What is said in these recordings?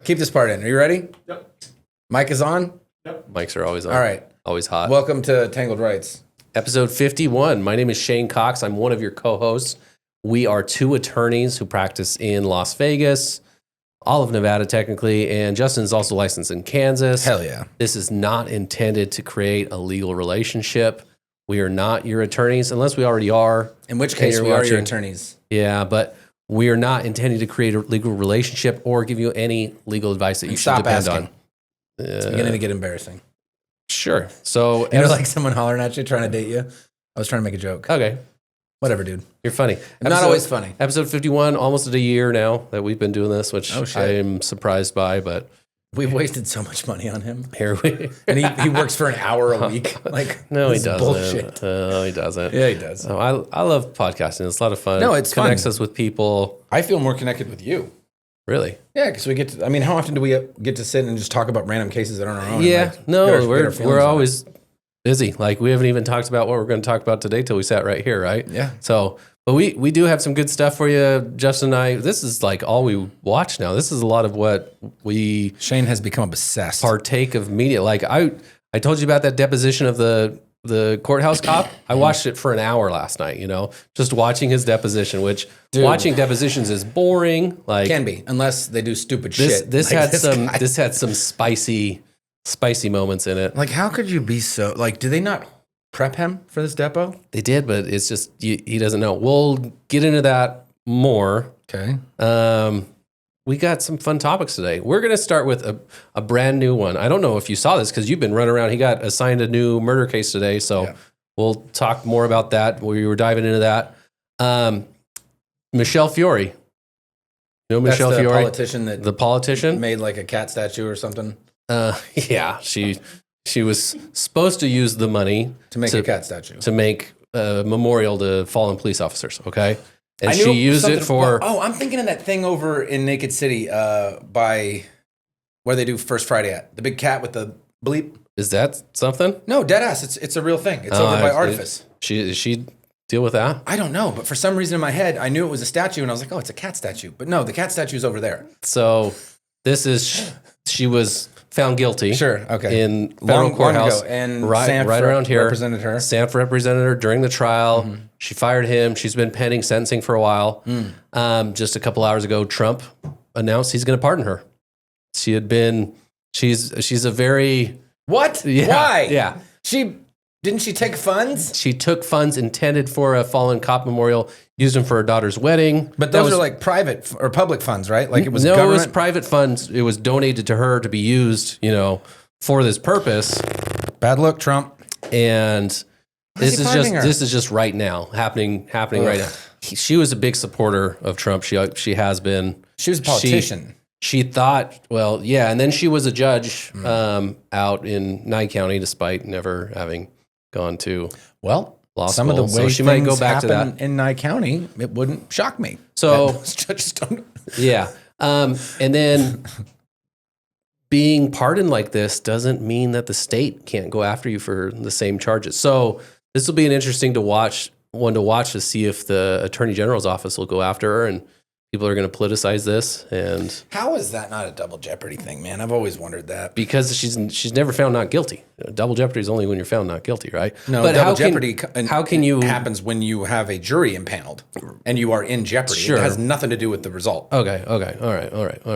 Keep this part in. Are you ready? Yep. Mic is on? Yep. Mics are always on. All right. Always hot. Welcome to Tangled Rights. Episode 51. My name is Shane Cox. I'm one of your co-hosts. We are two attorneys who practice in Las Vegas, all of Nevada technically, and Justin is also licensed in Kansas. Hell yeah. This is not intended to create a legal relationship. We are not your attorneys, unless we already are. In which case, we are your attorneys. Yeah, but we are not intending to create a legal relationship or give you any legal advice that you should depend on. It's beginning to get embarrassing. Sure. So, You know, like someone hollering at you, trying to date you? I was trying to make a joke. okay, Whatever, dude. you're funny. I'm not always funny. Episode 51, almost at a year now that we've been doing this, which Oh, shit. I am surprised by, but We've wasted so much money on him. here we... And he works for an hour a week. Like, No, he this is doesn't. bullshit. No, he doesn't. Yeah, he does. Oh, I love podcasting. It's a lot of fun. No, it's Connects fun. us with people. I feel more connected with you. Really? Yeah, because we get to, I mean, how often do we get to sit and just talk about random cases that aren't our own? Yeah. And, like, No, get our we're feelings on it? always busy. Like, we haven't even talked about what we're going to talk about today till we sat right here, right? Yeah. So, but we do have some good stuff for you. Justin and I, this is like all we watch now. This is a lot of what we Shane has become obsessed. partake of media. Like I told you about that deposition of the courthouse cop. I watched it for an hour last night, just watching his deposition, which Dude. watching depositions is boring. Like Can be, unless they do stupid this, shit. this Like had guy. this had some spicy moments in it. Like, how could you be so, like, do they not prep him for this depo? They did, but it's just he doesn't know. We'll get into that more. Okay. We got some fun topics today. We're going to start with a brand new one. I don't know if you saw this because you've been running around. He got assigned a new murder case today, so Yeah. we'll talk more about that. We were diving into that. Michele Fiore. You know That's Michele the Fiore? politician that The politician? made like a cat statue or something Yeah, she was supposed to use the money to make a cat statue. to make a memorial to fallen police officers, okay? And I knew she used it something- for... Oh, I'm thinking of that thing over in Naked City by where they do First Friday at. The big cat with the bleep. Is that something? No, deadass. It's a real thing. It's over by Artifice. She deal with that? I don't know, but for some reason in my head, I knew it was a statue, and I was like, oh, it's a cat statue. But no, the cat statue's over there. So this is... She was found guilty. Sure, okay. In federal courthouse. Ago, and right around here. represented her. Sanf represented her during the trial. Mm-hmm. She fired him. She's been pending sentencing for a while. Just a couple hours ago, Trump announced he's going to pardon her. She had been... She's a very... What? Yeah, Why? yeah. Didn't she take funds? She took funds intended for a fallen cop memorial, used them for her daughter's wedding. But That those was- are like private or public funds, right? Like it was no, government. it was private funds. It was donated to her to be used, for this purpose. Bad luck, Trump. And Why is he pardoning her? this is just right now happening right now. She was a big supporter of Trump. She has been. She was a politician. She thought, well, yeah, and then she was a judge out in Nye County, despite never having gone to Well, law some school. of the way So she might go things back to happen that. in Nye County, it wouldn't shock me. So- That those judges don't. Yeah. And then being pardoned like this doesn't mean that the state can't go after you for the same charges. So this will be an interesting one to watch to see if the Attorney General's office will go after her and people are going to politicize this. And How is that not a double jeopardy thing, man? I've always wondered that. because she's never found not guilty. Double jeopardy is only when you're found not guilty, right? No, but double jeopardy how can you happens when you have a jury impaneled and you are in jeopardy. Sure. It has nothing to do with the result. Okay. All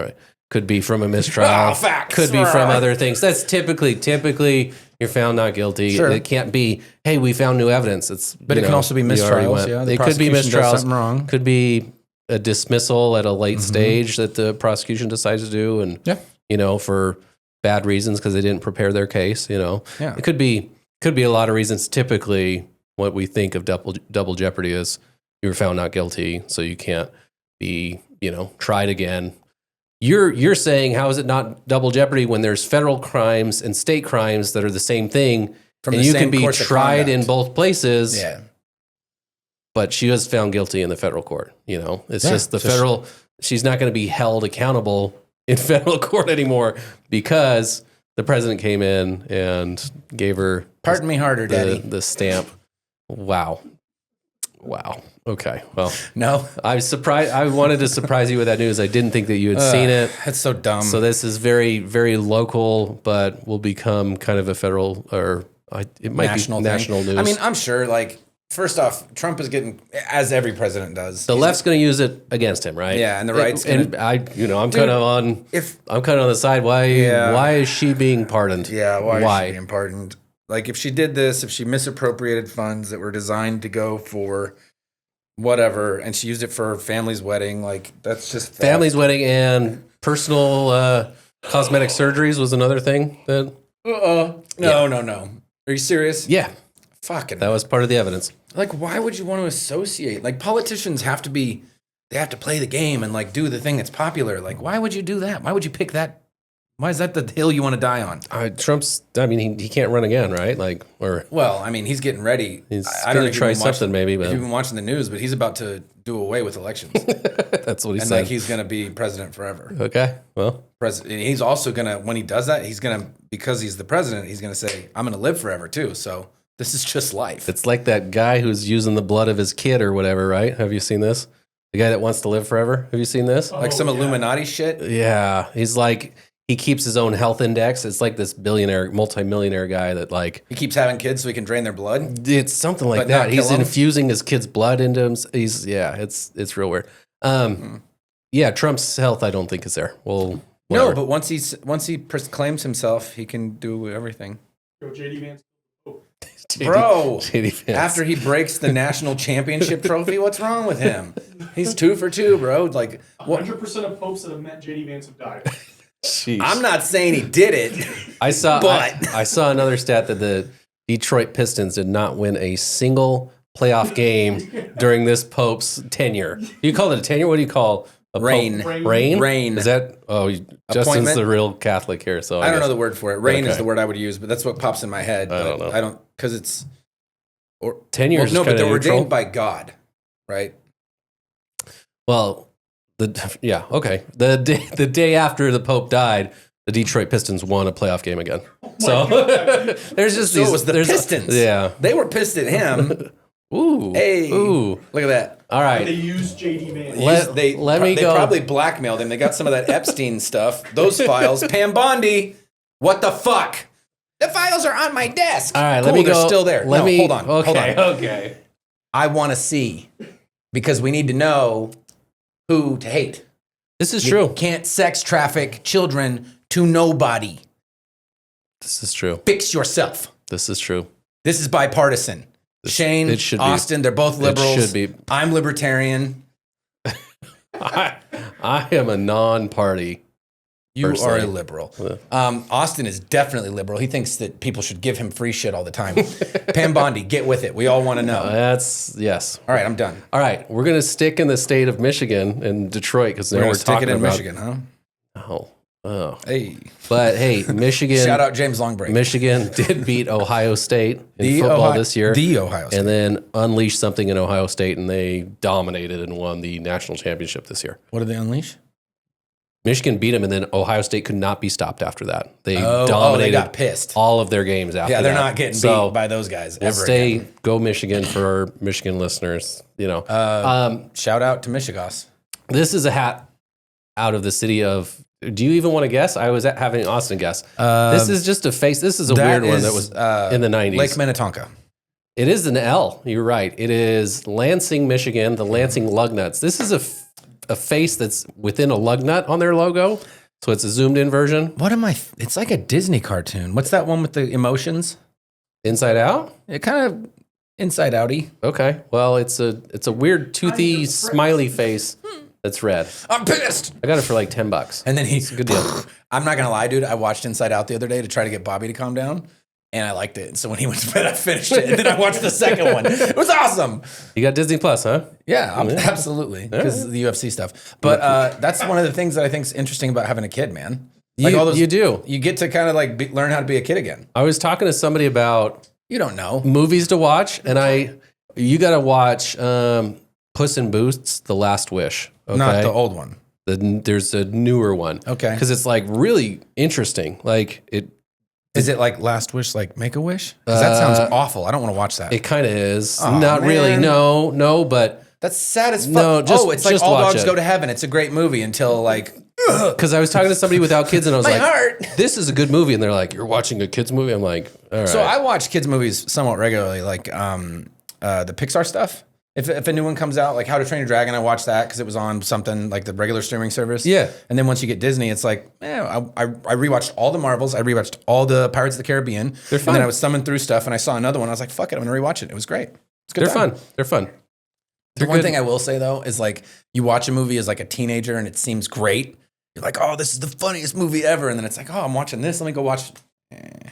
right. Could be from a mistrial. Facts. Could be from other things. That's typically you're found not guilty. Sure. It can't be, hey, we found new evidence. But it can also be mistrials. Yeah, the it could be prosecution does mistrials. something wrong. Could be a dismissal at a late stage that the prosecution decides to do, and Yeah. for bad reasons because they didn't prepare their case. Yeah. It could be a lot of reasons. Typically, what we think of double jeopardy is you were found not guilty, so you can't be tried again. You're saying, how is it not double jeopardy when there's federal crimes and state crimes that are the same thing, From and the you same can be course of tried in conduct. both places, Yeah. but she was found guilty in the federal court. It's Yeah, just the federal. She's not going to be held accountable in federal court anymore because the president came in and gave her Pardon me harder, Daddy. the stamp. Wow. Wow. Okay. Well, No, I was surprised. I wanted to surprise you with that news. I didn't think that you had seen it. That's so dumb. So this is very, very local, but will become kind of a federal or it might national be thing. national news. I mean, I'm sure. Like, first off, Trump is getting, as every president does. the left's going to use it against him, right? Yeah, and the right's and I'm kind of on. I'm kind of on the side. Why is she being pardoned? Yeah, why is she being pardoned? Like, if she did this, if she misappropriated funds that were designed to go for whatever, and she used it for her family's wedding, like, that's just family's wedding and personal cosmetic surgeries was another thing that. No. Are you serious? Yeah, Fucking. that was part of the evidence. Like, why would you want to associate? Like, politicians have to play the game and, like, do the thing that's popular. Like, why would you do that? Why would you pick that? Why is that the hill you want to die on? He can't run again, right? Like, or Well, I mean, he's getting ready. he's I don't know going to if try you've been watching- something maybe, If you've but been watching the news, but he's about to do away with elections. that's what he And, said. like, he's going to be president forever. Okay, well, And he's also going to, when he does that, he's going to, because he's the president, he's going to say, I'm going to live forever, too. So this is just life. it's like that guy who's using the blood of his kid or whatever, right? Have you seen this? The guy that wants to live forever. Have you seen this? Like some Illuminati shit. Yeah, he's like he keeps his own health index. It's like this billionaire, multimillionaire guy that like He keeps having kids so he can drain their blood. it's something like But not that. He's kill 'em? infusing his kid's blood into him. It's real weird. Yeah, Trump's health I don't think is there. Well, No, whatever. but once he proclaims himself, he can do everything. Go JD Vance. Bro, JD Vance. after he breaks the national championship trophy, what's wrong with him? He's 2 for 2, bro. Like, what? 100% of popes that have met JD Vance have died. Sheesh. I'm not saying he did it. I saw but- I saw another stat that the Detroit Pistons did not win a single playoff game during this Pope's tenure. You call it a tenure? What do you call a Reign. Pope? Reign? Reign. Is that? Oh, Justin's Appointment? the real Catholic here, so I don't guess. know the word for it. Reign Okay. is the word I would use, but that's what pops in my head. I don't know. I don't, because it's. Or, Tenure is no, but kinda they're neutral. ordained by God, right? Well, okay. The day after the Pope died, the Detroit Pistons won a playoff game again. So there's just So these. it was the there's- Pistons. Yeah. They were pissed at him. Ooh. Hey. Ooh. Look at that. All They right. used JD Vance. Let me they go. probably blackmailed him. They got some of that Epstein stuff. Those files. Pam Bondi. What the fuck? The files are on my desk. All right. Cool, Let me go. they're still there. Let me. Hold on. Okay. Hold on. Okay. I want to see because we need to know who to hate. This is You true. can't sex traffic children to nobody. This is true. Fix yourself. This is true. This is bipartisan. Shane, it should be. Austin, they're both liberals. It should be. I'm libertarian. I am a non-party. You Personally. are a liberal. Austin is definitely liberal. He thinks that people should give him free shit all the time. Pam Bondi, get with it. We all want to know. That's yes. All right, I'm done. All right, we're gonna stick in the state of Michigan and Detroit because We're we're going to stick talking it in about Michigan, huh? Oh, Hey. but hey, Michigan. Shout out James Longbreak. Michigan did beat Ohio State in football this year, The Ohio State. and then unleashed something in Ohio State, and they dominated and won the national championship this year. What did they unleash? Michigan beat them, and then Ohio State could not be stopped after that. They They dominated got pissed. all of their games after Yeah, they're that. not getting So beat by those guys we'll ever stay, again. go Michigan for our Michigan listeners. You know, Shout out to Michigas. this is a hat out of the city of. Do you even want to guess? I was having Austin guess. This is just a face. This is a weird one that was in the 90s. Lake Minnetonka. It is an L. You're right. It is Lansing, Michigan, the Lansing Lugnuts. This is a face that's within a lug nut on their logo. So it's a zoomed in version. What am I? It's like a Disney cartoon. What's that one with the emotions? Inside out? It kind of inside outy. Okay. Well, it's a weird toothy smiley face that's red. I'm pissed. I got it for like $10. And then It's a good deal. I'm not gonna lie, dude. I watched Inside Out the other day to try to get Bobby to calm down, and I liked it. And so when he went to bed, I finished it, and then I watched the second one. It was awesome. You got Disney Plus, huh? Yeah, absolutely, because the UFC stuff. But that's one of the things that I think is interesting about having a kid, man. Like You do. You get to kind of like learn how to be a kid again. I was talking to somebody about You don't know. movies to watch, and you got to watch Puss in Boots: The Last Wish. Okay? Not the old one. There's a newer one. Okay. Because it's like really interesting. Like Is it like Last Wish, like Make a Wish? Because that sounds awful. I don't want to watch that. It kind of is. Oh, Not really. man. No, but That's sad as fuck. No, just- it's like just All watch Dogs it. Go to Heaven. It's a great movie until like because I was talking to somebody without kids and I was my like, heart. this is a good movie. And they're like, you're watching a kid's movie? I'm like, all right. So I watch kids movies somewhat regularly, like the Pixar stuff. If a new one comes out, like How to Train Your Dragon, I watch that because it was on something like the regular streaming service. Yeah. And then once you get Disney, it's like, I rewatched all the Marvels. I rewatched all the Pirates of the Caribbean. They're And fun. then I was thumbing through stuff and I saw another one. I was like, fuck it, I'm going to rewatch it. It was great. It's a good They're time. fun. They're fun. The one thing I will say though is like you watch a movie as like a teenager and it seems great. You're like, oh, this is the funniest movie ever. And then it's like, oh, I'm watching this. Let me go watch.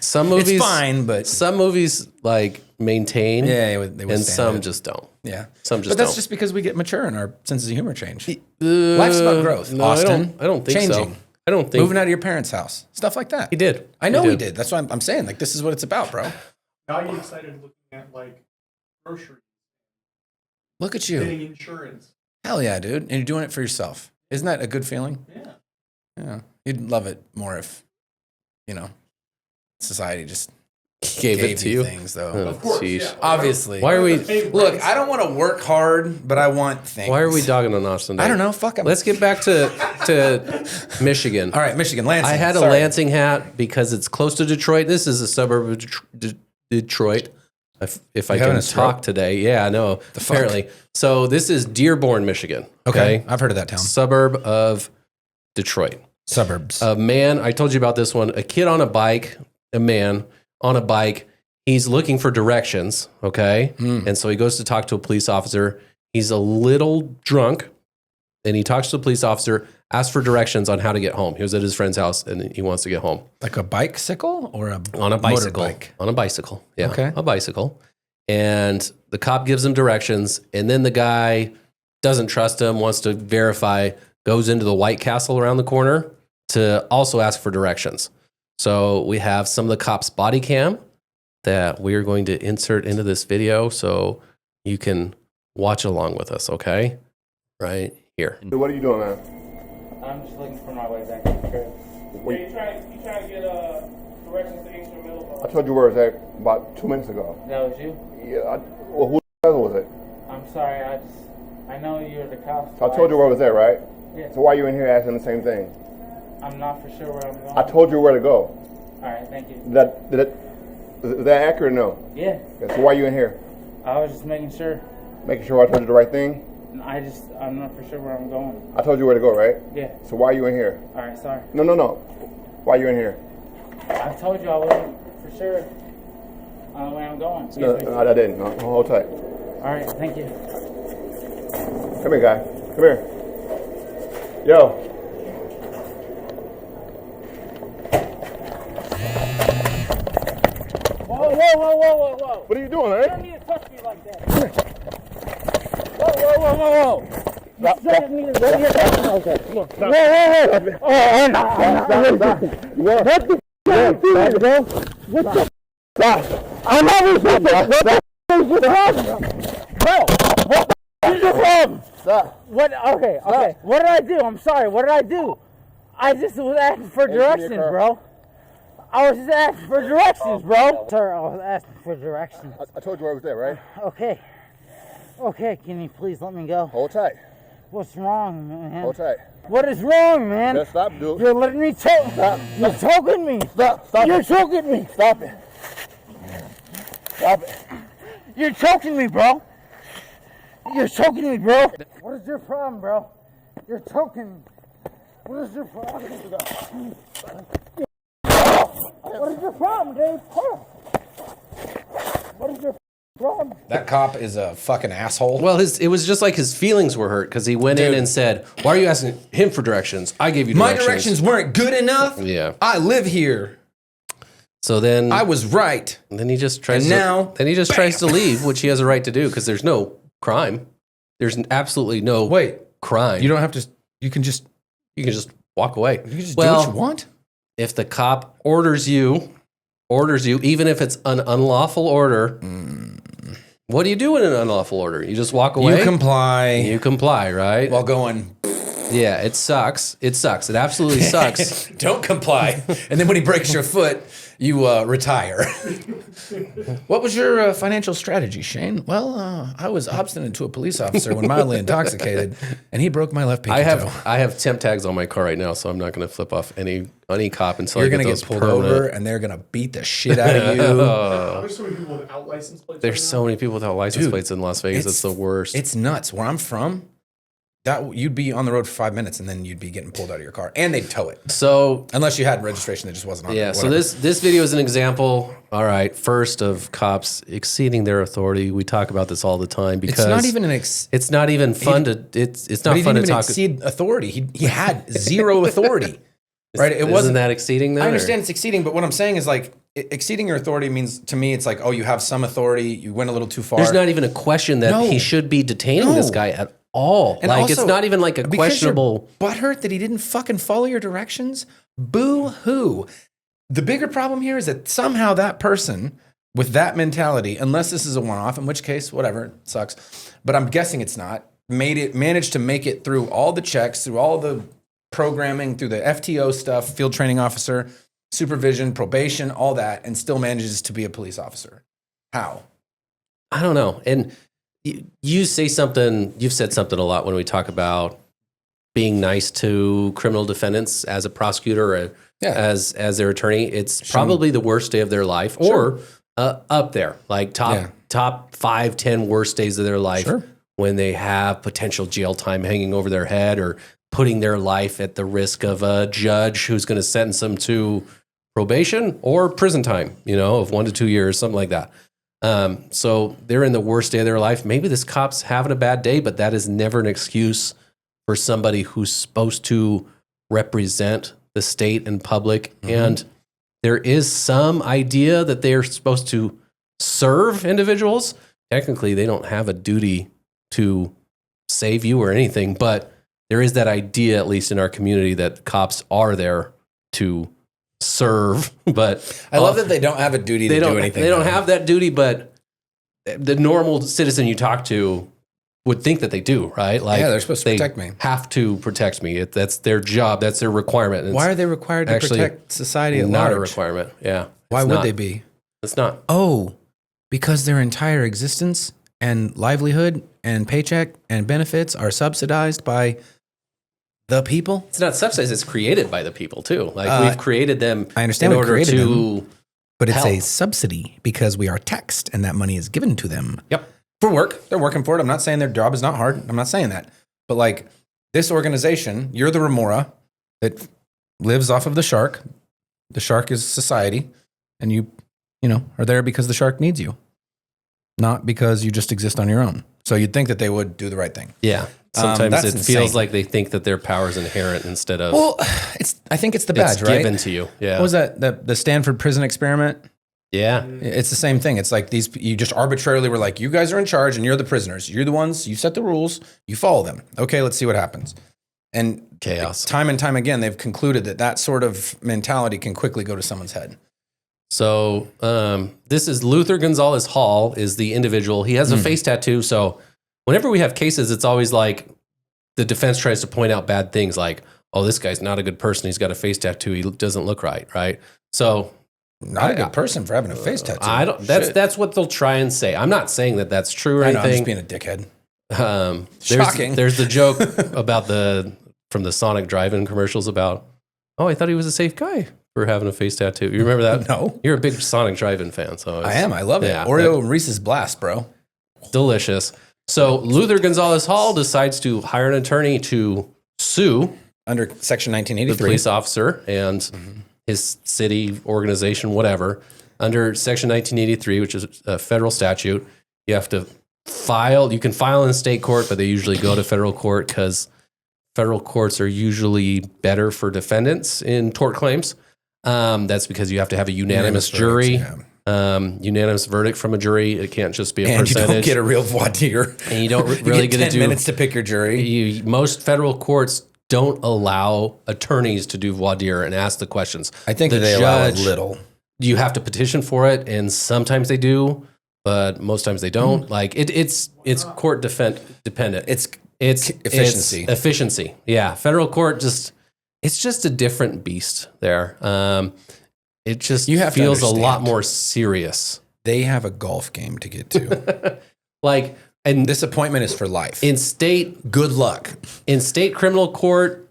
Some movies, It's fine, but some movies like maintain, yeah, they and withstand some it. just don't. Yeah. Some just But that's don't. just because we get mature and our senses of humor change. Life's about growth, No, Austin. I don't think Changing. so. I don't think Moving out of your parents' house. Stuff like that. he did. I know he did. That's why I'm saying, like, this is what it's about, bro. Now I get excited looking at like groceries, Look at you. getting insurance. Hell yeah, dude. And you're doing it for yourself. Isn't that a good feeling? Yeah. Yeah. You'd love it more if, you know, society just He gave it to you. things, though. Oh, Of course, sheesh. yeah. Obviously. Why are we? Look, I don't want to work hard, but I want things. Why are we dogging on Austin? I don't know. Fuck 'em. Let's get back to Michigan. All right, Michigan, Lansing. I had a Sorry. Lansing hat because it's close to Detroit. This is a suburb of Detroit. If I having can a stroke? talk today, yeah, I know. fuck? Apparently, so this is Dearborn, Michigan. Okay. I've heard of that town. Suburb of Detroit. Suburbs. A man, I told you about this one. A kid on a bike, a man on a bike. He's looking for directions. Okay, and so he goes to talk to a police officer. He's a little drunk, and he talks to the police officer, asks for directions on how to get home. He was at his friend's house, and he wants to get home. Like a bicycle or a On a bicycle. motorbike? On a bicycle. Yeah. Okay. A bicycle. And the cop gives him directions. And then the guy doesn't trust him, wants to verify, goes into the White Castle around the corner to also ask for directions. So we have some of the cops' body cam that we're going to insert into this video so you can watch along with us, okay? Right here. So what are you doing, man? I'm just looking for my way back to the crib. Wait. You trying to get directions to Inkster Middle? I told you where it was at about 2 minutes ago. That was you? Yeah, well, who the hell was it? I'm sorry, I know you're the cops. So I told you where it was at, right? Yeah. So why are you in here asking the same thing? I'm not for sure where I'm going. I told you where to go. Alright, thank you. Is that accurate or no? Yeah, Yeah, so why are you in here? I was just making sure. Making sure I told you the right thing? I'm not for sure where I'm going. I told you where to go, right? Yeah, So why are you in here? alright, sorry. No. Why are you in here? I told you I wasn't for sure on the way I'm going. No, Excuse me. I didn't. No, hold tight. Alright, thank you. Come here, guy. Come here. Yo. Whoa. What are you doing, You don't man? need to touch me like that. Whoa. You shouldn't need to raise your hand like that. Look, stop. I'm always with this. What? Okay. What did I do? I'm sorry. What did I do? I just was asking for directions, bro. I was just asking for directions, bro. Sir, I was asking for directions. I told you where it was at, right? Okay, can you please let me go? Hold tight. What's wrong, man? Hold tight. What is wrong, man? Just stop, dude. You're letting me choke. You're choking me. Stop. You're choking me. Stop it. Stop it. You're choking me, bro. You're choking me, bro. What is your problem, bro? You're choking me. What is your problem? What is your problem, Dave? What is your problem? That cop is a fucking asshole. Well, it was just like his feelings were hurt because he went in and said, why are you asking him for directions? I gave you My directions. directions weren't good enough. Yeah. I live here. So then I was right. then he just tries And to now, tries to leave, which he has a right to do because there's no crime. There's absolutely no crime. You don't have to. You can just walk away. do what you want. If the cop orders you, even if it's an unlawful order, what do you do in an unlawful order? You just walk away. You comply You comply, right? while going. Yeah, it sucks. It sucks. It absolutely sucks. Don't comply. And then when he breaks your foot, you retire. What was your financial strategy, Shane? Well, I was obstinate to a police officer when mildly intoxicated, and he broke my left pinky toe. I have temp tags on my car right now, so I'm not going to flip off any cop until You're I going get to those get pulled permanent. over, and they're going to beat the shit out of you. There's so many people without license plates. There's so many people without license Dude, plates in Las Vegas. It's the worst. It's nuts. Where I'm from, that you'd be on the road for 5 minutes, and then you'd be getting pulled out of your car, and they'd tow it. So Unless you had registration that just wasn't on. yeah, it, so this video is an example. All right, first of cops exceeding their authority. We talk about this all the time because It's not even an it's not even fun to it's But not he fun didn't to even talk. exceed authority. He had zero authority. Right? It Isn't wasn't that exceeding that? I understand it's exceeding, but what I'm saying is like exceeding your authority means to me it's like, oh, you have some authority, you went a little too far. There's not even a question that No. he should be detaining this No. guy at all. And like also, it's not even like a because questionable. you're butthurt that he didn't fucking follow your directions. Boo hoo. The bigger problem here is that somehow that person with that mentality, unless this is a one-off, in which case, whatever, it sucks. But I'm guessing it's not. Managed to make it through all the checks, through all the programming, through the FTO stuff, field training officer, supervision, probation, all that, and still manages to be a police officer. How? I don't know. And you say something. You've said something a lot when we talk about being nice to criminal defendants as a prosecutor or as their attorney. It's probably the worst day of their life, or up there, like top 5, 10 worst days of their life when they have potential jail time hanging over their head or putting their life at the risk of a judge who's going to sentence them to probation or prison time, of 1 to 2 years, something like that. So they're in the worst day of their life. Maybe this cop's having a bad day, but that is never an excuse for somebody who's supposed to represent the state and public. Mm-hmm. And there is some idea that they're supposed to serve individuals. Technically, they don't have a duty to save you or anything, but there is that idea, at least in our community, that cops are there to serve. But I love that they don't have a duty to do anything. They don't have that duty, but the normal citizen you talk to would think that they do, right? Like, they're supposed to protect me. Have to protect me. That's their job. That's their requirement. Why are they required to protect society at large? Not a requirement. Yeah. Why would they be? It's not. Oh, because their entire existence and livelihood and paycheck and benefits are subsidized by the people? It's not subsidized. It's created by the people too. Like we've created them. I understand in we order created to them, but it's a help. subsidy because we are taxed and that money is given to them. Yep. For work. They're working for it. I'm not saying their job is not hard. I'm not saying that. But like this organization, you're the remora that lives off of the shark. The shark is society, and you are there because the shark needs you, not because you just exist on your own. So you'd think that they would do the right thing. Yeah. Sometimes that's it insane. feels like they think that their power is inherent instead of I think it's the badge, it's right? given to you. Yeah. What was that? The Stanford prison experiment? Yeah. It's the same thing. It's like you just arbitrarily were like, you guys are in charge and you're the prisoners. You're the ones, you set the rules, you follow them. Okay, let's see what happens. And Chaos. Time and time again, they've concluded that sort of mentality can quickly go to someone's head. So this is Luther Gonzalez Hall is the individual. He has a face tattoo. So whenever we have cases, it's always like the defense tries to point out bad things like, oh, this guy's not a good person. He's got a face tattoo. He doesn't look right. So Not a good person for having a face tattoo. That's what they'll try and say. I'm not saying that that's true or I know, I'm anything. just being a dickhead. Shocking. There's the joke about from the Sonic drive-in commercials about, oh, I thought he was a safe guy for having a face tattoo. You remember that? No. You're a big Sonic drive-in fan, so I am. I love it. Oreo and Reese's Blast, bro. Delicious. So Luther Gonzalez Hall decides to hire an attorney to sue under Section 1983, the police officer and his city organization, whatever. Under Section 1983, which is a federal statute, you have to file. You can file in state court, but they usually go to federal court because federal courts are usually better for defendants in tort claims. That's because you have to have a unanimous jury. Unanimous verdict from a jury. It can't just be a percentage. And you don't get a real voir dire. And you don't really get 10 to do minutes to pick your jury. Most federal courts don't allow attorneys to do voir dire and ask the questions. I think they allow a little. You have to petition for it, and sometimes they do, but most times they don't. Like it's court dependent. It's efficiency. It's efficiency. Yeah. Federal court it's just a different beast there. It just feels a lot more serious. They have a golf game to get to. Like, and this appointment is for life. Good luck. In state criminal court,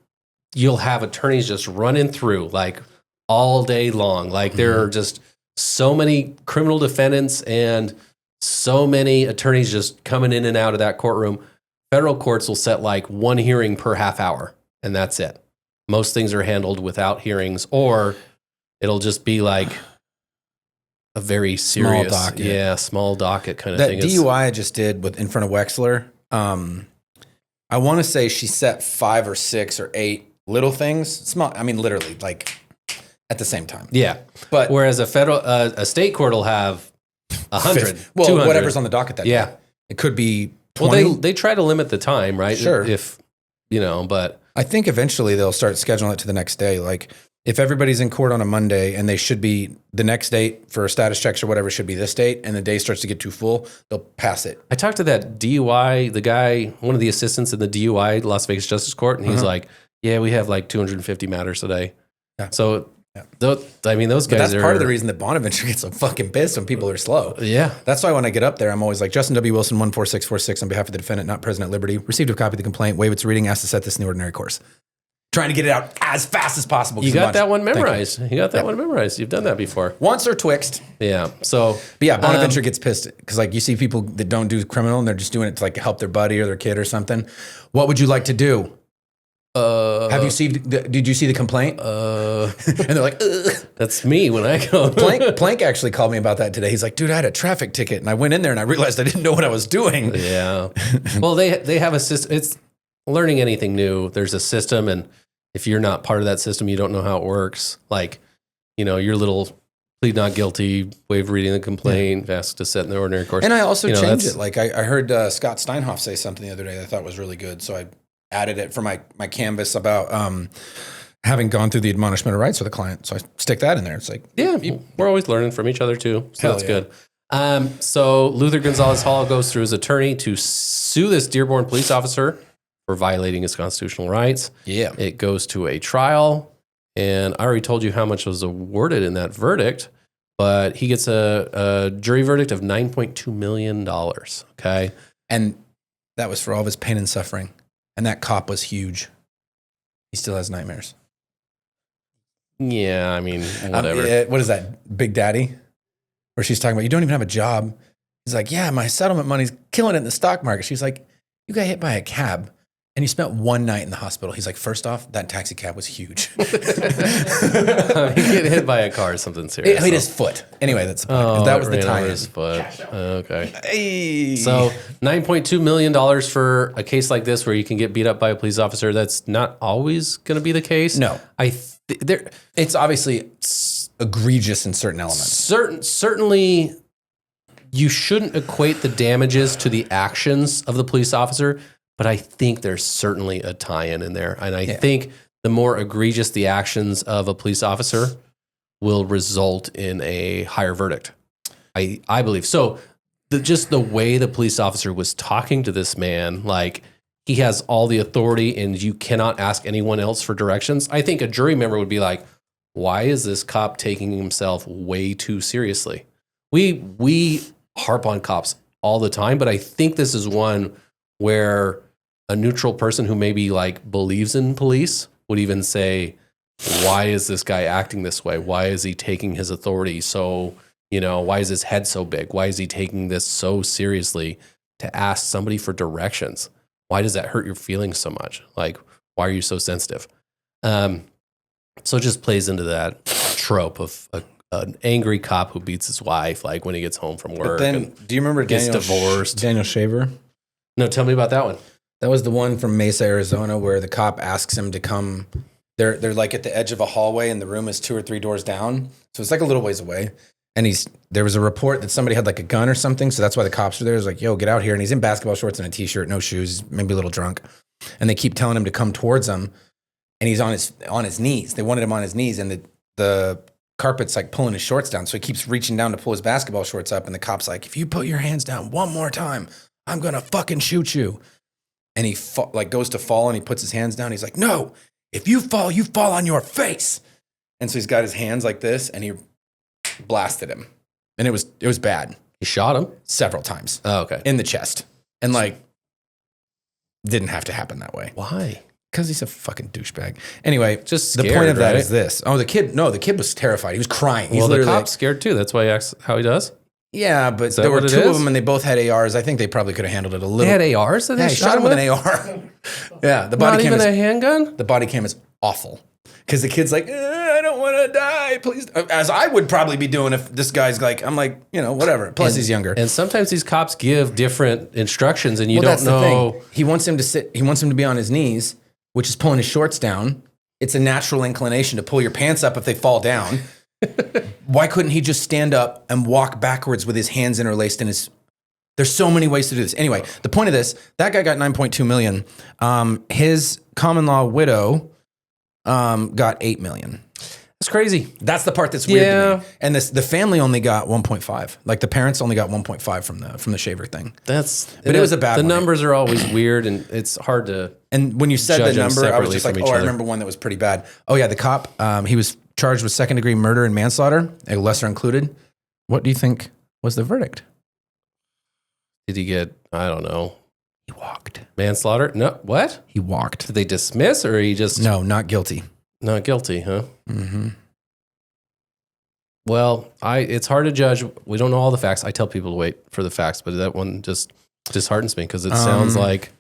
you'll have attorneys just running through like all day long. Like there are just so many criminal defendants and so many attorneys just coming in and out of that courtroom. Federal courts will set like one hearing per half hour, and that's it. Most things are handled without hearings, or it'll just be like a very serious, small docket kind of thing. That DUI I just did in front of Wexler. I want to say she set 5 or 6 or 8 little things, small. I mean, literally, like at the same time. Yeah, but whereas a state court will have 100, 200. Whatever's on the docket that day. It could be 20. Well, they try to limit the time, right? Sure. If but I think eventually they'll start scheduling it to the next day. Like if everybody's in court on a Monday and they should be the next date for status checks or whatever should be this date, and the day starts to get too full, they'll pass it. I talked to that DUI, the guy, one of the assistants in the DUI Las Vegas Justice Court, and he's like, "Yeah, we have like 250 matters today." Yeah. So. Yeah. Those guys that's part of the reason that Bonaventure gets so fucking pissed when people are slow. Yeah. That's why when I get up there, I'm always like, Justin W. Wilson, 14646, on behalf of the defendant, not present at liberty, received a copy of the complaint, waive its reading, asked to set this in the ordinary course. Trying to get it out as fast as possible. You got that one memorized. You got that one memorized. You've done that before. Once or twixt. Yeah. So. But yeah, Bonaventure gets pissed because like you see people that don't do criminal and they're just doing it to like help their buddy or their kid or something. What would you like to do? Have you seen? Did you see the complaint? And they're like, ugh. That's me when I go. Plank actually called me about that today. He's like, dude, I had a traffic ticket, and I went in there and I realized I didn't know what I was doing. Yeah. Well, they have a system. It's learning anything new. There's a system, and if you're not part of that system, you don't know how it works. Like, your little plead not guilty, waive reading the complaint, ask to set in the ordinary course. And I also changed it. Like I heard Scott Steinhoff say something the other day that I thought was really good, so I added it for my canvas about having gone through the admonishment of rights with a client. So I stick that in there. It's like, we're always learning from each other too. So that's good. So Luther Gonzalez Hall goes through his attorney to sue this Dearborn police officer for violating his constitutional rights. Yeah. It goes to a trial, and I already told you how much was awarded in that verdict, but he gets a jury verdict of $9.2 million. Okay. And that was for all of his pain and suffering. And that cop was huge. He still has nightmares. Yeah, I mean, whatever. What is that, Big Daddy? Where she's talking about, you don't even have a job. He's like, yeah, my settlement money's killing it in the stock market. She's like, you got hit by a cab and you spent one night in the hospital. He's like, first off, that taxi cab was huge. He get hit by a car or something serious. It hit his foot. Anyway, that's the point. That was the tie. His foot. Okay. Hey. So $9.2 million for a case like this where you can get beat up by a police officer. That's not always going to be the case. No. It's obviously egregious in certain elements. Certainly, you shouldn't equate the damages to the actions of the police officer, but I think there's certainly a tie-in in there. And I think the more egregious the actions of a police officer will result in a higher verdict. I believe. So just the way the police officer was talking to this man, like he has all the authority and you cannot ask anyone else for directions. I think a jury member would be like, why is this cop taking himself way too seriously? We harp on cops all the time, but I think this is one where a neutral person who maybe like believes in police would even say, why is this guy acting this way? Why is he taking his authority so, why is his head so big? Why is he taking this so seriously to ask somebody for directions? Why does that hurt your feelings so much? Like, why are you so sensitive? So it just plays into that trope of an angry cop who beats his wife, like when he gets home from work. But then, do you remember gets divorced? Daniel Shaver? No, tell me about that one. That was the one from Mesa, Arizona, where the cop asks him to come. They're like at the edge of a hallway, and the room is 2 or 3 doors down, so it's like a little ways away. And there was a report that somebody had like a gun or something, so that's why the cops are there. He's like, "Yo, get out here!" And he's in basketball shorts and a t-shirt, no shoes, maybe a little drunk. And they keep telling him to come towards them, and he's on his knees. They wanted him on his knees, and the carpet's like pulling his shorts down, so he keeps reaching down to pull his basketball shorts up, and the cop's like, "If you put your hands down one more time, I'm gonna fucking shoot you." and he goes to fall and he puts his hands down. He's like, no, if you fall on your face. And so he's got his hands like this and he blasted him. And it was bad. He shot him Several times. Oh, okay. In the chest. And didn't have to happen that way. Why? Because he's a fucking douchebag. Anyway, Just the point scared, of that right? is this. Oh, the kid was terrified. He was crying. He's Well, the literally cop's scared too. That's why he acts how he does. yeah, but that there were what it two of is? them and they both had ARs. I think they probably could have handled it a little. They had ARs that Yeah, they he shot him with an AR. Yeah, the body Not cam even a is, handgun? the body cam is awful. Because the kid's like, I don't want to die, please. As I would probably be doing if this guy's like, I'm like, whatever. Plus he's younger. And sometimes these cops give different instructions and you don't that's know. the thing. He wants him to sit. He wants him to be on his knees, which is pulling his shorts down. It's a natural inclination to pull your pants up if they fall down. Why couldn't he just stand up and walk backwards with his hands interlaced in his... There's so many ways to do this. Anyway, the point of this, that guy got $9.2 million. His common law widow got $8 million. It's crazy. That's the part that's weird to Yeah. me. And the family only got 1.5. Like the parents only got 1.5 from the shaver thing. But it was a bad The one. numbers are always weird and it's hard to... And when you said Judge the them number, I was separately just like, from oh, each I other. remember one that was pretty bad. Oh yeah, the cop, he was charged with second-degree murder and manslaughter, a lesser included. What do you think was the verdict? Did he get, I don't know, He walked. manslaughter? No, what? He walked. Did they dismiss or he just No, not guilty. not guilty, huh? Mm-hmm. Well, it's hard to judge. We don't know all the facts. I tell people to wait for the facts, but that one just disheartens me because it sounds like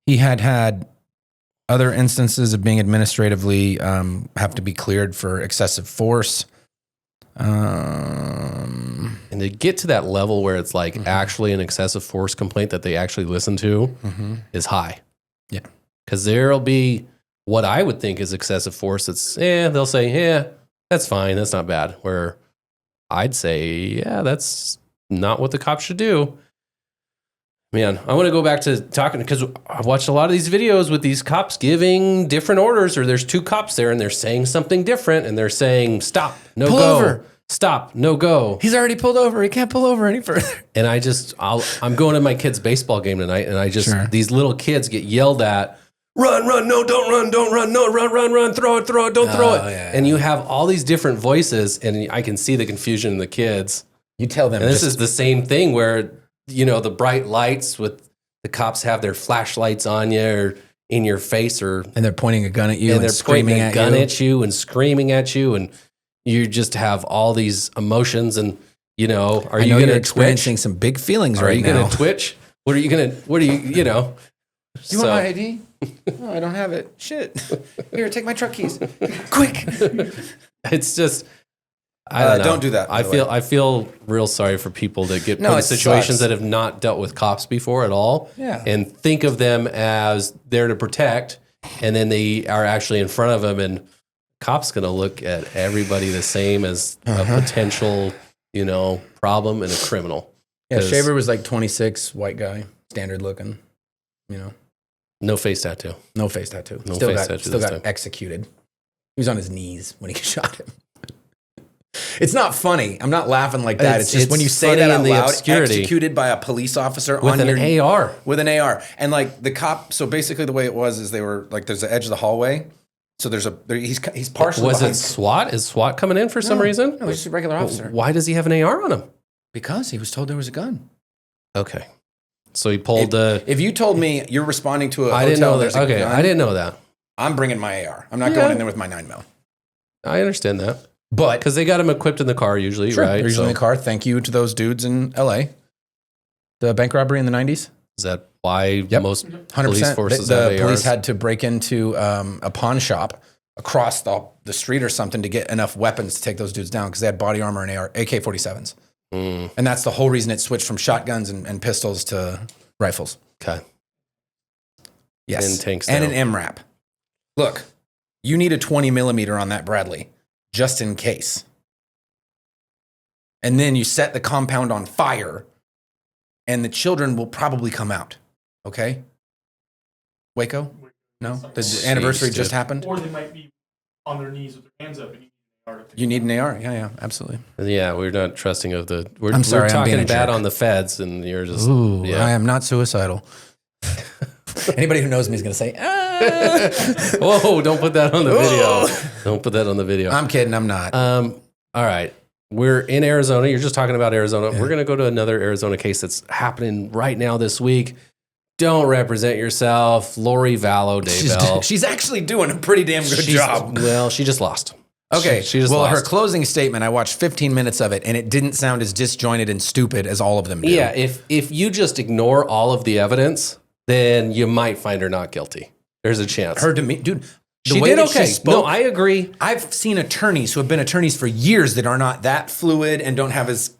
He had other instances of being administratively have to be cleared for excessive force. and to get to that level where it's like actually an excessive force complaint that they actually listen to is high. Yeah. Because there'll be what I would think is excessive force that's, they'll say, that's fine. That's not bad. Where I'd say, that's not what the cops should do. Man, I want to go back to talking because I've watched a lot of these videos with these cops giving different orders, or there's two cops there and they're saying something different and they're saying, stop, no Pull go. over. Stop, no go. He's already pulled over. He can't pull over any further. And I'm going to my kid's baseball game tonight, and Sure. these little kids get yelled at. Run, no, don't run, no, run, throw it, don't throw it. Yeah. And you have all these different voices, and I can see the confusion in the kids. You tell them. And this is the same thing where, the bright lights with the cops have their flashlights on you or in your face, or and they're pointing a gun at you and and they're screaming pointing a at gun you. at you and screaming at you, and you just have all these emotions, and are I you know going you're to twitch? experiencing some big feelings Are right you now. going to twitch? What are you going to, You want my ID? Oh, I don't have it. Shit. Here, take my truck keys. Quick. It's just, I don't know. Don't do that, by the I feel real sorry for people that get No, put in it situations sucks. that have not dealt with cops before at all. Yeah. And think of them as there to protect, and then they are actually in front of them, and cops going to look at everybody the same as a potential, problem and a criminal. Yeah, 'Cause Shaver was like 26, white guy, standard looking, no face tattoo. no face tattoo. No still face got, tattoo still this got time. executed. He was on his knees when he shot him. It's not funny. I'm not laughing like that. It's just when you say funny that in out the loud, obscurity. executed by a police officer With on an your AR. with an AR. And like the cop, so basically the way it was is they were like, there's the edge of the hallway. So he's partially Was behind. it SWAT? Is SWAT coming in for some reason? No, he's just a regular officer. Why does he have an AR on him? Because he was told there was a gun. Okay. So he pulled the. If you told me you're responding to a I hotel, didn't know there's that. a Okay, gun, I didn't know that. I'm bringing my AR. I'm not Yeah. going in there with my 9mm. I understand that. But Because they got him equipped in the car usually, sure, right? they're usually in So the car. Thank you to those dudes in LA. The bank robbery in the 90s. is that why most 100%. police forces the have police ARs? had to break into a pawn shop across the street or something to get enough weapons to take those dudes down because they had body armor and AK-47s. And that's the whole reason it switched from shotguns and pistols to rifles. Okay. Yes. And tanks And now. an MRAP. Look, you need a 20 millimeter on that Bradley just in case. And then you set the compound on fire and the children will probably come out. Okay? Waco? No? The anniversary Jeez, just dude. happened? Or they might be on their knees with their hands up and You need an AR. Yeah, absolutely. Yeah, we're not trusting of the. We're, I'm sorry, we're I'm talking being a bad jerk. on the feds, and you're just. Ooh, yeah. I am not suicidal. Anybody who knows me is going to say, ah. Whoa, don't put that on the video. Don't put that on the video. I'm kidding. I'm not. All right. We're in Arizona. You're just talking about Arizona. We're going to go to another Arizona case that's happening right now this week. Don't represent yourself. Lori Vallow Daybell. She's actually doing a pretty damn good job. Well, she just lost. Okay. She just well, lost. her closing statement, I watched 15 minutes of it, and it didn't sound as disjointed and stupid as all of them do. Yeah, if you just ignore all of the evidence, then you might find her not guilty. There's a chance. Her dude, the She way did that okay. she spoke, No, I agree. I've seen attorneys who have been attorneys for years that are not that fluid and don't have as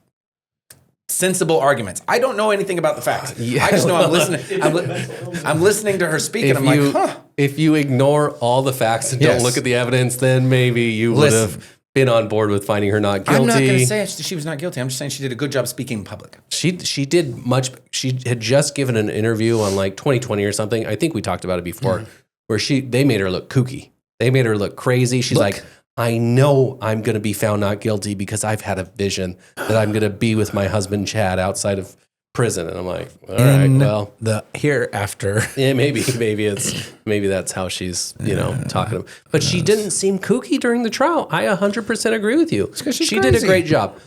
sensible arguments. I don't know anything about the facts. Yeah. I just know I'm listening. I'm listening to her speak, and I'm like, huh. If you ignore all the facts and don't Yes. look at the evidence, then maybe you would have been on board with finding her not guilty. I'm not going to say she was not guilty. I'm just saying she did a good job speaking in public. She did much. She had just given an interview on like 2020 or something. I think we talked about it before, where they made her look kooky. They made her look crazy. She's like, I know I'm going to be found not guilty because I've had a vision that I'm going to be with my husband Chad outside of prison. And I'm like, all right, well, the hereafter. yeah, maybe that's how she's talking. But she didn't seem kooky during the trial. I 100% agree with you. She did a crazy. great job.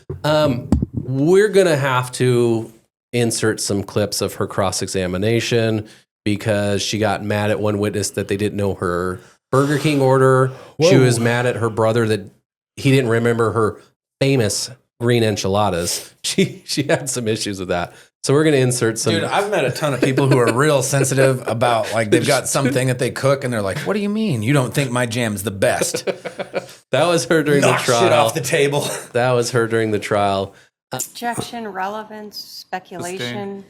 We're gonna have to insert some clips of her cross-examination because she got mad at one witness that they didn't know her Burger King order. Whoa. She was mad at her brother that he didn't remember her famous green enchiladas. She had some issues with that. So we're going to insert some. Dude, I've met a ton of people who are real sensitive about, like, they've got something that they cook and they're like, what do you mean? You don't think my jam's the best? That was her during Knock the trial. shit off the table. That was her during the trial. Objection, relevance, speculation.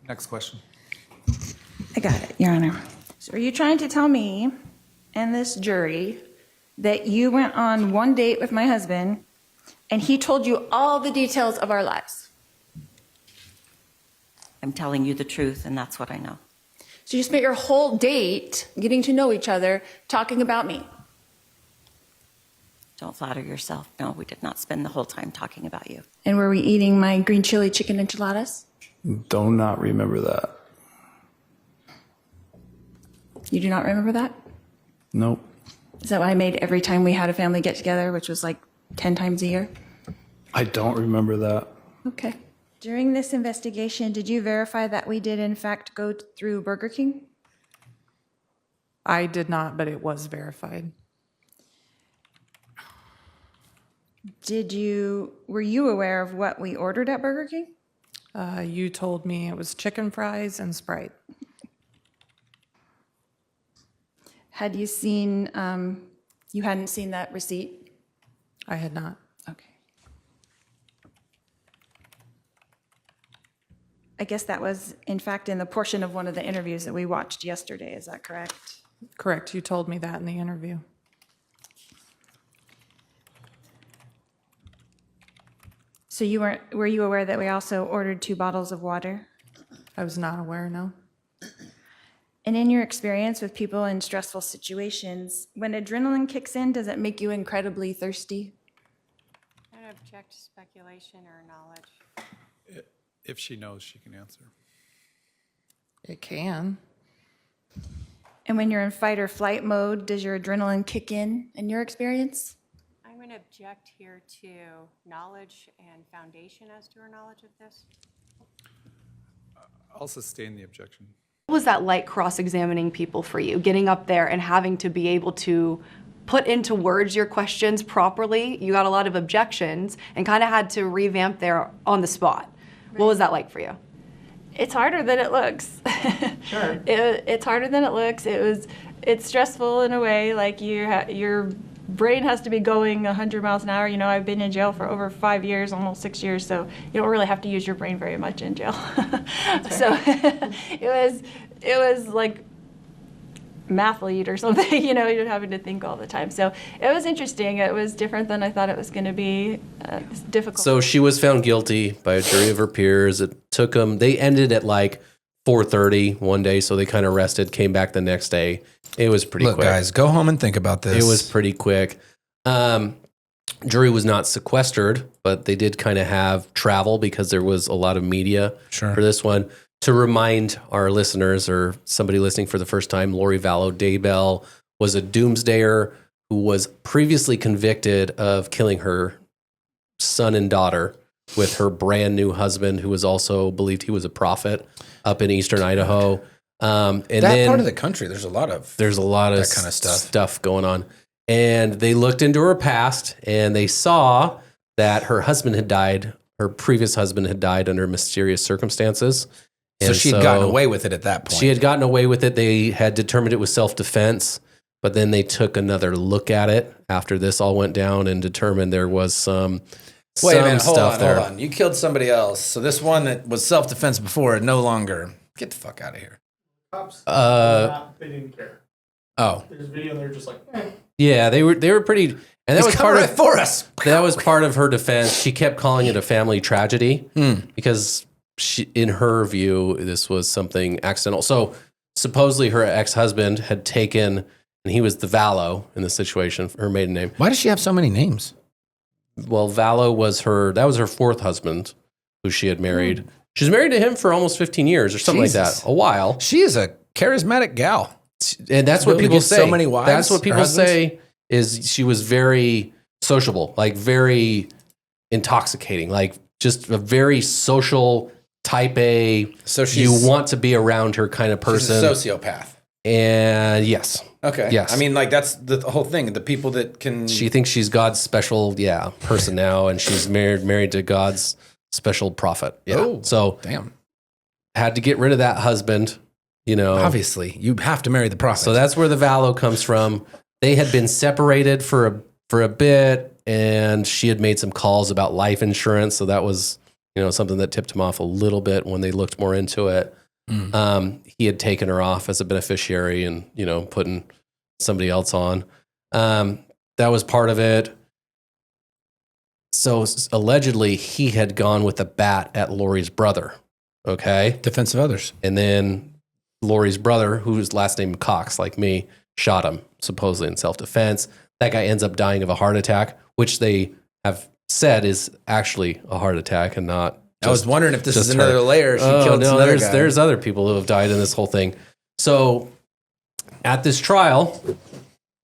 Next question. I got it, Your Honor. So are you trying to tell me and this jury that you went on one date with my husband and he told you all the details of our lives? I'm telling you the truth, and that's what I know. So you spent your whole date getting to know each other, talking about me? Don't flatter yourself. No, we did not spend the whole time talking about you. And were we eating my green chili chicken enchiladas? Do not remember that. You do not remember that? Nope. Is that what I made every time we had a family get together, which was like 10 times a year? I don't remember that. Okay. During this investigation, did you verify that we did in fact go through Burger King? I did not, but it was verified. Were you aware of what we ordered at Burger King? You told me it was chicken fries and Sprite. Had you seen, you hadn't seen that receipt? I had not. Okay. I guess that was, in fact, in the portion of one of the interviews that we watched yesterday. Is that correct? Correct. You told me that in the interview. So were you aware that we also ordered 2 bottles of water? I was not aware, no. And in your experience with people in stressful situations, when adrenaline kicks in, does it make you incredibly thirsty? I don't object to speculation or knowledge. If she knows, she can answer. It can. And when you're in fight or flight mode, does your adrenaline kick in your experience? I'm going to object here to knowledge and foundation as to her knowledge of this. I'll sustain the objection. What was that like cross-examining people for you, getting up there and having to be able to put into words your questions properly? You got a lot of objections and kind of had to revamp there on the spot. What was that like for you? It's harder than it looks. Sure. It's harder than it looks. It's stressful in a way, like your brain has to be going 100 miles an hour. You know, I've been in jail for over 5 years, almost 6 years, so you don't really have to use your brain very much in jail. So it was like mathlete or something, you know, you're having to think all the time. So it was interesting. It was different than I thought it was going to be. It's difficult. So she was found guilty by a jury of her peers. It took them, they ended at like 4:30 one day, so they kind of rested, came back the next day. It was pretty quick. Look, guys, go home and think about this. It was pretty quick. jury was not sequestered, but they did kind of have travel because there was a lot of media Sure. for this one. To remind our listeners or somebody listening for the first time, Lori Vallow Daybell was a doomsdayer who was previously convicted of killing her son and daughter with her brand new husband, who was also believed he was a prophet up in eastern Idaho. And that then part of the country, there's a lot of that kind of stuff going on. And they looked into her past and they saw that her husband had died. Her previous husband had died under mysterious circumstances. So she had gotten away with it at that point. She had gotten away with it. They had determined it was self-defense, but then they took another look at it after this all went down and determined there was some Wait a minute, stuff there. hold on. You killed somebody else. So this one that was self-defense before, no longer. Get the fuck out of here. Cops, they didn't care. Oh. There's video and they're just like, eh. Yeah, they were pretty, and that He's was coming part right of for us. That was part of her defense. She kept calling it a family tragedy because in her view, this was something accidental. So supposedly her ex-husband had taken, and he was the Vallow in the situation, her maiden name. Why does she have so many names? Well, Vallow was her fourth husband who she had married. She was married to him for almost 15 years or something like Jesus. that, a while. She is a charismatic gal. And that's She's what able to people get say. so many wives, That's what or people husbands? say is she was very sociable, like very intoxicating, like just a very social type A. So you want to be around her kind of person. She's a sociopath. And yes. Okay. Yes. I mean, like, that's the whole thing. The people that can... She thinks she's God's special, person now, and she's married to God's special prophet. Yeah. Oh, so damn. Had to get rid of that husband, Obviously, you have to marry the prophet. So that's where the Vallow comes from. They had been separated for a bit, and she had made some calls about life insurance. So that was, something that tipped him off a little bit when they looked more into it. He had taken her off as a beneficiary and, putting somebody else on. That was part of it. So allegedly he had gone with a bat at Lori's brother. Okay. Defense of others. And then Lori's brother, whose last name Cox, like me, shot him, supposedly in self-defense. That guy ends up dying of a heart attack, which they have said is actually a heart attack and not. I was wondering if this is her. another layer. She killed another guy. There's other people who have died in this whole thing. So at this trial,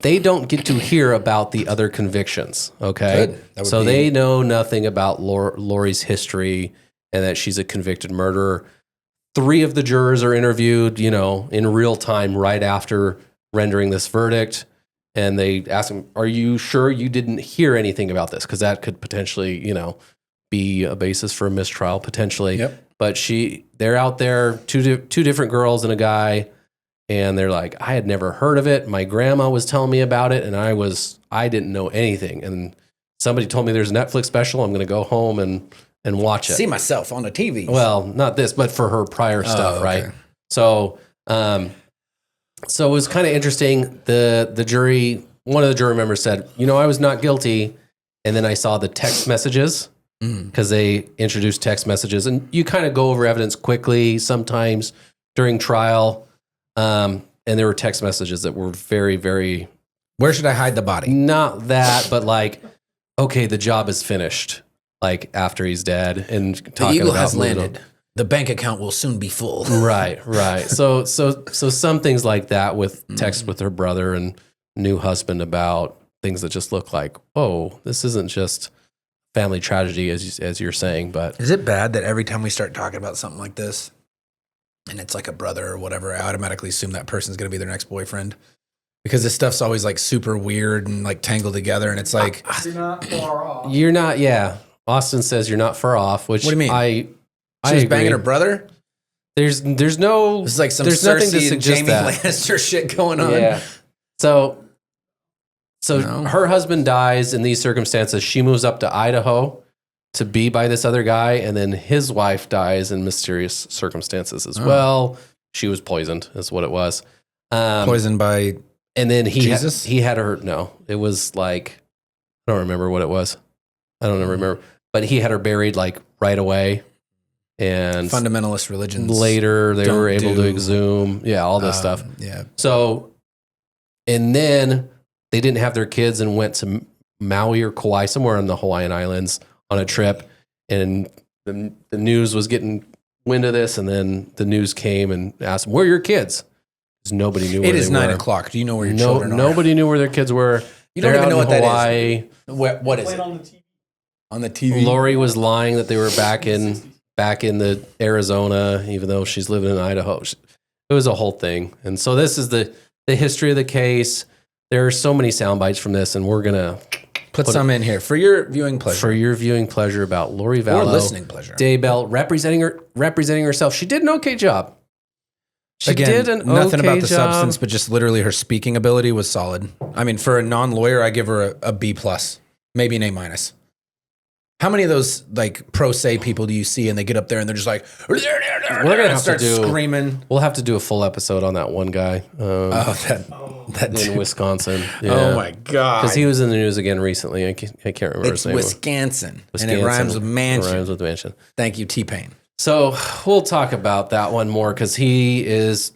they don't get to hear about the other convictions. Okay. Good. So they know nothing about Lori's history and that she's a convicted murderer. 3 of the jurors are interviewed, in real time right after rendering this verdict. And they ask him, are you sure you didn't hear anything about this? Because that could potentially, be a basis for a mistrial, potentially. Yep. But they're out there, two different girls and a guy, and they're like, I had never heard of it. My grandma was telling me about it, and I didn't know anything. And somebody told me there's a Netflix special. I'm going to go home and watch it. See myself on the TV. Well, not this, but for her prior stuff, okay. right? So, so it was kind of interesting. The jury, one of the jury members said, I was not guilty. And then I saw the text messages because they introduced text messages, and you kind of go over evidence quickly sometimes during trial. And there were text messages that were very, very. Where should I hide the body? Not that, but like, okay, the job is finished. Like after he's dead, and The eagle has landed. The bank account will soon be full. Right. So some things like that with text with her brother and new husband about things that just look like, oh, this isn't just family tragedy as you're saying. But Is it bad that every time we start talking about something like this, and it's like a brother or whatever, I automatically assume that person's going to be their next boyfriend? Because this stuff's always like super weird and like tangled together, and it's like You're not far off. you're not. Yeah, Austin says you're not far off. Which What do you mean? I she was agree. banging her brother. There's no. This is like some there's nothing to Cersei and suggest Jamie that. Lannister shit going on. Yeah. So No. her husband dies in these circumstances. She moves up to Idaho to be by this other guy, and then his wife dies in mysterious circumstances as well. She was poisoned, is what it was. Poisoned by. And then Jesus? he had her. No, it was like I don't remember what it was. I don't remember, but he had her buried like right away. And Fundamentalist religions. later they don't were able to do- exhume, all this stuff. Yeah. So, and then they didn't have their kids and went to Maui or Kauai, somewhere in the Hawaiian Islands on a trip. And the news was getting wind of this. And then the news came and asked them, where are your kids? Because nobody knew where they were. It is 9 o'clock. Do you know where your children are? Nobody knew where their kids were. You don't They're even know out what in that Hawaii. is. What is it? On the TV. On the TV. Lori was lying that they were back in the Arizona, even though she's living in Idaho. It was a whole thing. And so this is the history of the case. There are so many sound bites from this, and we're going to put some in here for your viewing pleasure. For your viewing pleasure about Lori Vallow. Or listening pleasure. Daybell representing herself. She did an okay job. Nothing about the substance, but just literally her speaking ability was solid. I mean, for a non-lawyer, I give her a B+, maybe an A-. How many of those like pro se people do you see and they get up there and they're just like, we're gonna have start to do screaming? We'll have to do a full episode on that one guy that in Wisconsin. Yeah. Oh my god! Because he was in the news again recently. I can't remember his name. Wisconsin, and it rhymes with mansion. It rhymes with mansion. Thank you, T-Pain. So we'll talk about that one more because he is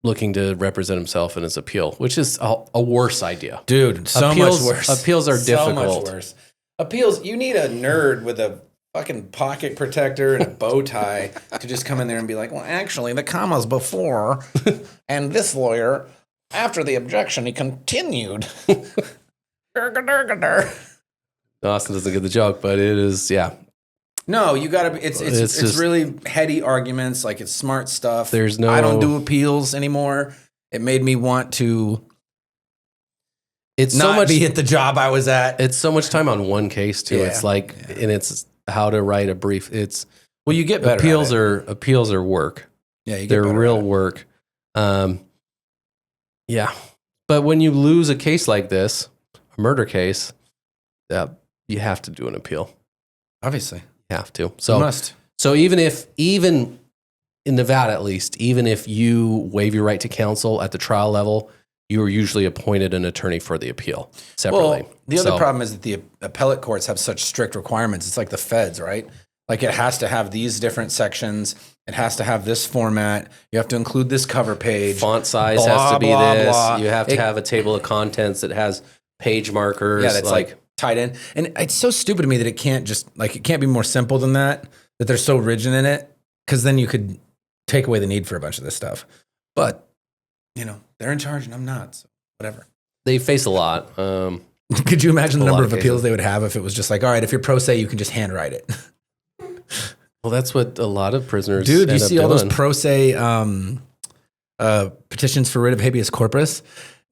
looking to represent himself in his appeal, which is a worse idea. Dude, much worse. Appeals are difficult. So much worse. Appeals, you need a nerd with a fucking pocket protector and a bow tie to just come in there and be like, well, actually, the comma's before, and this lawyer, after the objection, he continued. Austin doesn't get the joke, but it is, yeah. No, you gotta be. It's just really heady arguments. Like it's smart stuff. I don't do appeals anymore. It made me want to. It's not so much be at the job I was at. It's so much time on one case too. Yeah. It's like, and it's how to write a brief. It's you get better. Appeals are work. Yeah, you get they're better real work. Yeah, but when you lose a case like this, a murder case, you have to do an appeal. Obviously. Have to. So you must. So even in Nevada, at least, even if you waive your right to counsel at the trial level, you are usually appointed an attorney for the appeal separately. Well, the other problem is that the appellate courts have such strict requirements. It's like the feds, right? Like it has to have these different sections. It has to have this format. You have to include this cover page. Font size has to be this. You have to have a table of contents that has page markers. Yeah, that's like tied in. And it's so stupid to me that it can't be more simple than that they're so rigid in it, because then you could take away the need for a bunch of this stuff. But, they're in charge and I'm not, so whatever. They face a lot. Could you imagine the number of appeals they would have if it was just like, all right, if you're pro se, you can just handwrite it? Well, that's what a lot of prisoners do. You see all those doing. pro se petitions for writ of habeas corpus?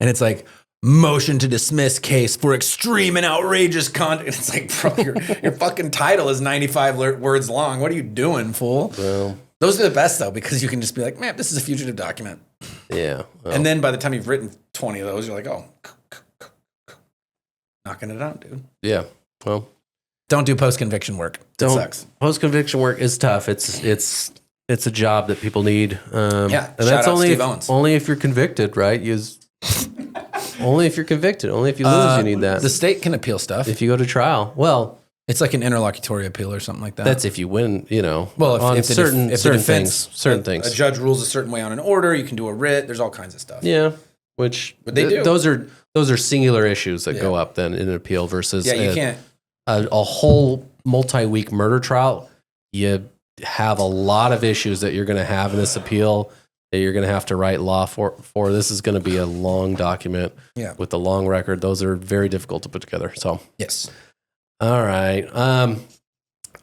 And it's like, motion to dismiss case for extreme and outrageous conduct. It's like, bro, your fucking title is 95 words long. What are you doing, fool? Well, those are the best, though, because you can just be like, man, this is a fugitive document. Yeah. Well. And then by the time you've written 20 of those, you're like, oh, knocking it out, dude. Yeah. Well, don't do post-conviction work. It sucks. Post-conviction work is tough. It's a job that people need. And that's only if you're convicted, right? Only if you're convicted. Only if you lose, you need that. The state can appeal stuff. If you go to trial. Well, it's like an interlocutory appeal or something like that. That's if you win, Well, on if certain things. A judge rules a certain way on an order, you can do a writ. There's all kinds of stuff. Yeah, which they do. Those are singular issues that go up then in an appeal versus you can't a whole multi-week murder trial. You have a lot of issues that you're going to have in this appeal that you're going to have to write law for. This is going to be a long document with a long record. Those are very difficult to put together. So yes. All right.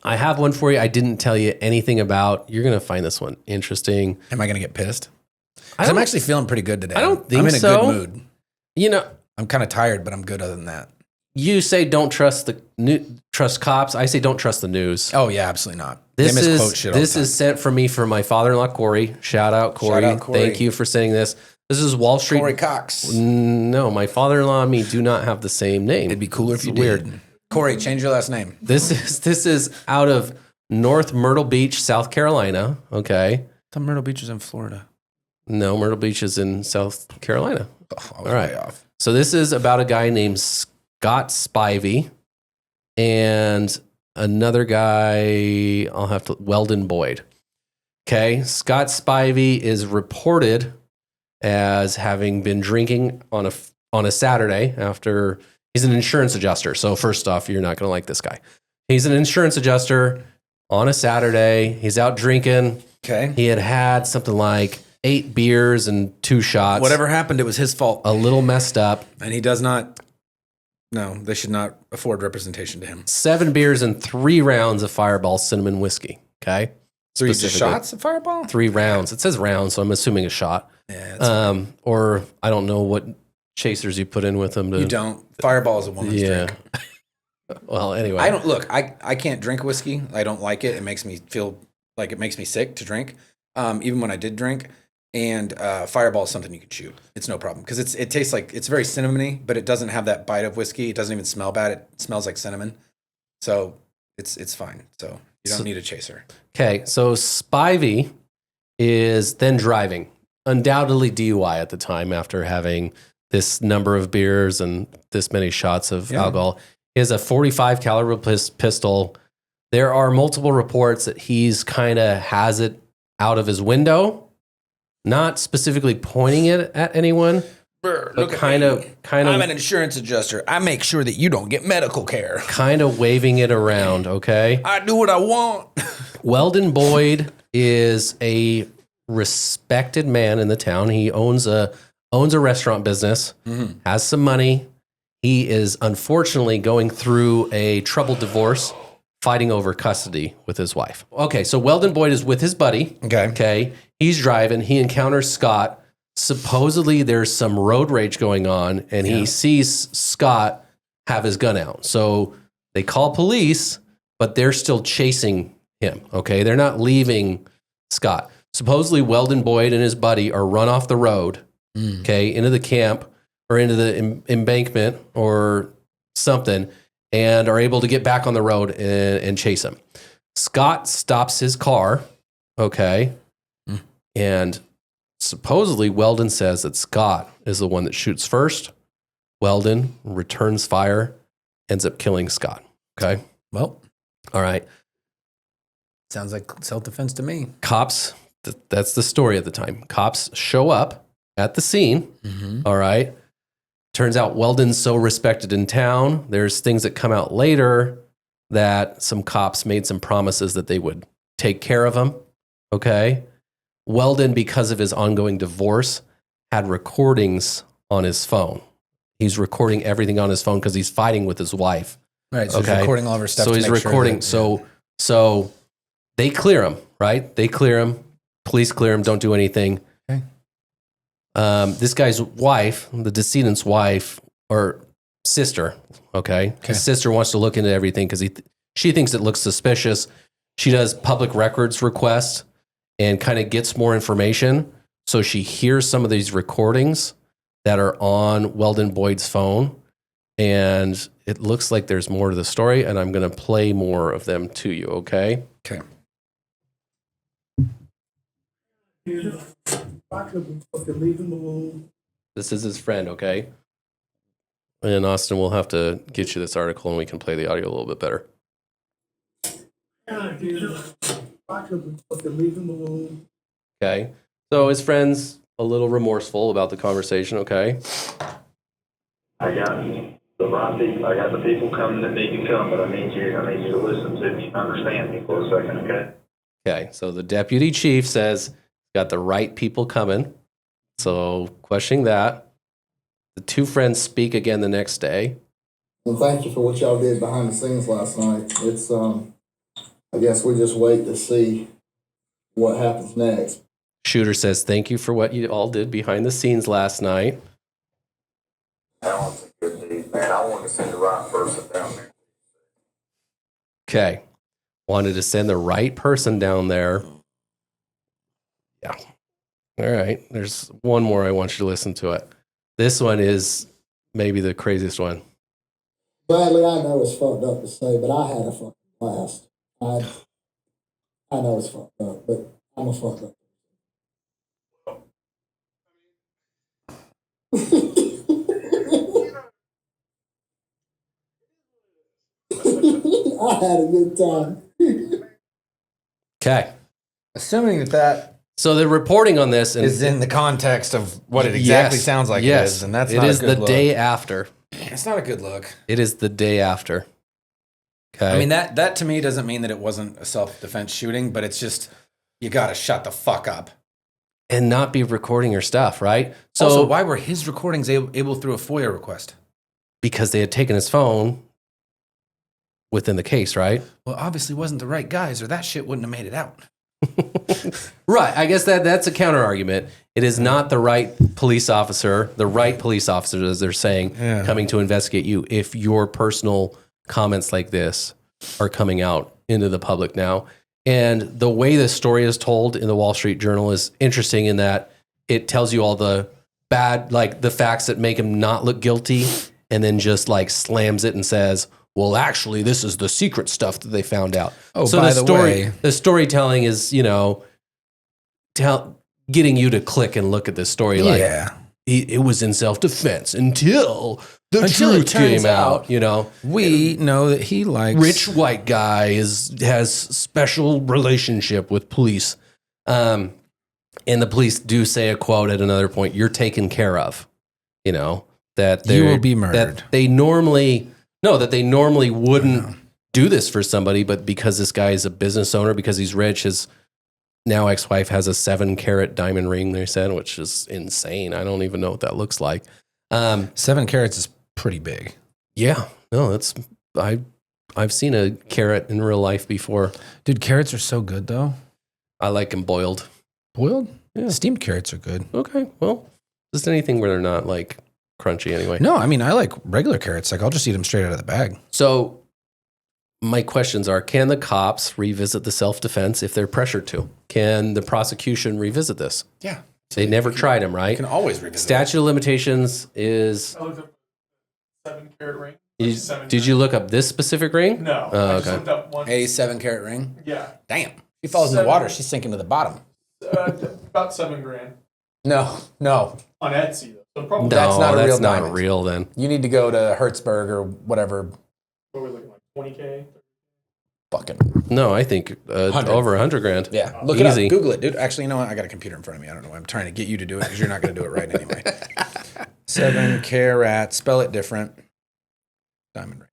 I have one for you. I didn't tell you anything about. You're going to find this one interesting. Am I going to get pissed? I'm actually feeling pretty good today. I don't think I'm in a so. good mood. I'm kind of tired, but I'm good other than that. You say don't trust trust cops. I say don't trust the news. Oh yeah, absolutely not. This they misquote shit all the time. Is sent from me from my father-in-law Corey. Shout out Corey. Thank you for sending this. This is Wall Street. Corey Cox. No, my father-in-law and me do not have the same name. It'd be cooler if you did. Corey, change your last name. This is out of North Myrtle Beach, South Carolina. Okay. I thought Myrtle Beach is in Florida. No, Myrtle Beach is in South Carolina. Oh, I was way off. So this is about a guy named Scott Spivey and another guy, Weldon Boyd. Okay. Scott Spivey is reported as having been drinking on a Saturday after He's an insurance adjuster. So first off, you're not going to like this guy. He's an insurance adjuster on a Saturday. He's out drinking. Okay. He had something like 8 beers and 2 shots. Whatever happened, it was his fault. A little messed up. And he does not. No, they should not afford representation to him. 7 beers and 3 rounds of Fireball cinnamon whiskey. Okay. 3 Specifically. shots of Fireball? 3 rounds. It says rounds, so I'm assuming a shot. Yeah. Or I don't know what chasers you put in with them. You don't. Fireball is a woman's drink. Well, anyway. I don't look. I can't drink whiskey. I don't like it. It makes me feel like it makes me sick to drink. Even when I did drink. And Fireball is something you could shoot. It's no problem because it tastes like it's very cinnamony, but it doesn't have that bite of whiskey. It doesn't even smell bad. It smells like cinnamon, so it's fine. So you don't need a chaser. Okay, so Spivey is then driving, undoubtedly DUI at the time after having this number of beers and this many shots of alcohol. He has a .45 caliber pistol. There are multiple reports that he's kind of has it out of his window. Not specifically pointing it at anyone, but kind of. I'm an insurance adjuster. I make sure that you don't get medical care. Kind of waving it around, okay? I do what I want. Weldon Boyd is a respected man in the town. He owns a restaurant business, has some money. He is unfortunately going through a troubled divorce, fighting over custody with his wife. Okay, so Weldon Boyd is with his buddy. Okay. He's driving. He encounters Scott. Supposedly there's some road rage going on, and he sees Scott have his gun out. So they call police, but they're still chasing him. Okay, they're not leaving Scott. Supposedly Weldon Boyd and his buddy are run off the road, okay, into the camp or into the embankment or something, and are able to get back on the road and chase him. Scott stops his car, okay, and supposedly Weldon says that Scott is the one that shoots first. Weldon returns fire, ends up killing Scott, okay? Well, all right. Sounds like self-defense to me. Cops, that's the story at the time. Cops show up at the scene, all right? Turns out Weldon's so respected in town. There's things that come out later that some cops made some promises that they would take care of him, okay? Weldon, because of his ongoing divorce, had recordings on his phone. He's recording everything on his phone because he's fighting with his wife. Right, so he's recording all of her stuff. So to he's make sure recording. that, So they clear him, right? They clear him. Police clear him, don't do anything. Okay. This guy's wife, the decedent's wife, or sister, okay? His sister wants to look into everything because she thinks it looks suspicious. She does public records request and kind of gets more information. So she hears some of these recordings that are on Weldon Boyd's phone. And it looks like there's more to the story. And I'm going to play more of them to you, okay? Okay. This is his friend, okay? And Austin, we'll have to get you this article and we can play the audio a little bit better. Okay. So his friend's a little remorseful about the conversation, okay? I got the people coming that need to come, but I need you to listen to me and understand me for a second, okay? Okay, so the deputy chief says, got the right people coming. So questioning that. The 2 friends speak again the next day. And thank you for what y'all did behind the scenes last night. It's, I guess we just wait to see what happens next. Shooter says, thank you for what you all did behind the scenes last night. Talent's a good deed, man. I want to send the right person down there. Okay. Wanted to send the right person down there. Yeah. All right. There's one more. I want you to listen to it. This one is maybe the craziest one. Bradley, I know it's fucked up to say, but I had a fucking blast. I know it's fucked up, but I'm a fucked up. I had a good time. Okay. Assuming that So the reporting on this is in the context of what it exactly sounds like it is, and that's not it is a good the look. day after. It's not a good look. It is the day after. Okay. I mean, that to me doesn't mean that it wasn't a self-defense shooting, but it's just, you got to shut the fuck up. And not be recording your stuff, right? So Also, why were his recordings able through a FOIA request? Because they had taken his phone within the case, right? Well, obviously wasn't the right guys, or that shit wouldn't have made it out. Right. I guess that's a counter argument. It is not the right police officer, as they're saying, coming to investigate you if your personal comments like this are coming out into the public now. And the way the story is told in the Wall Street Journal is interesting in that it tells you all the bad, like the facts that make him not look guilty, and then just like slams it and says, well, actually, this is the secret stuff that they found out. Oh, so by the way, the storytelling is, getting you to click and look at this story. Yeah. Like it was in self-defense until the truth came out. We know that he likes rich white guy has special relationship with police. And the police do say a quote at another point, "You're taken care of," that you will be murdered. That they normally wouldn't do this for somebody, but because this guy is a business owner, because he's rich, his now ex-wife has a 7-carat diamond ring, they said, which is insane. I don't even know what that looks like. 7 carats is pretty big. Yeah, no, I've seen a carrot in real life before. Dude, carrots are so good though. I like them boiled. Boiled? Yeah. Steamed carrots are good. Okay, well, just anything where they're not like crunchy anyway. No, I mean, I like regular carrots. Like I'll just eat them straight out of the bag. So my questions are, can the cops revisit the self-defense if they're pressured to? Can the prosecution revisit this? Yeah. They never tried him, right? You can always revisit Statute of limitations is... I looked up 7-carat ring. Did you look up this specific ring? No. Oh, I just okay. looked up one. A 7-carat ring? Yeah. Damn. She falls in the water. She's sinking to the bottom. About $7,000 No. on Etsy though. So probably That's not a real diamond. Not real then. You need to go to Hertzberg or whatever. what were we looking like 20K? Fucking. No, I think over $100,000. Yeah. Look Easy. it up. Google it, dude. Actually, you know what? I got a computer in front of me. I don't know why I'm trying to get you to do it because you're not going to do it right anyway. 7-carat. Spell it different. Diamond ring.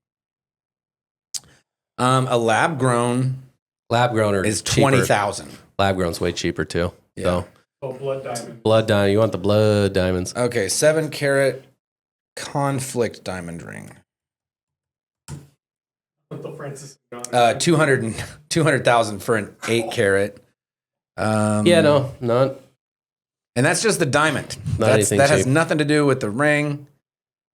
A lab grown is 20,000. Lab grown's way cheaper too. Yeah. So Oh, blood diamond. blood diamond. You want the blood diamonds? Okay, 7-carat conflict diamond ring. With the Francis Ghana. 200,000 for an 8-carat. Yeah, no, not. And that's just the diamond. Anything that has cheap. nothing to do with the ring.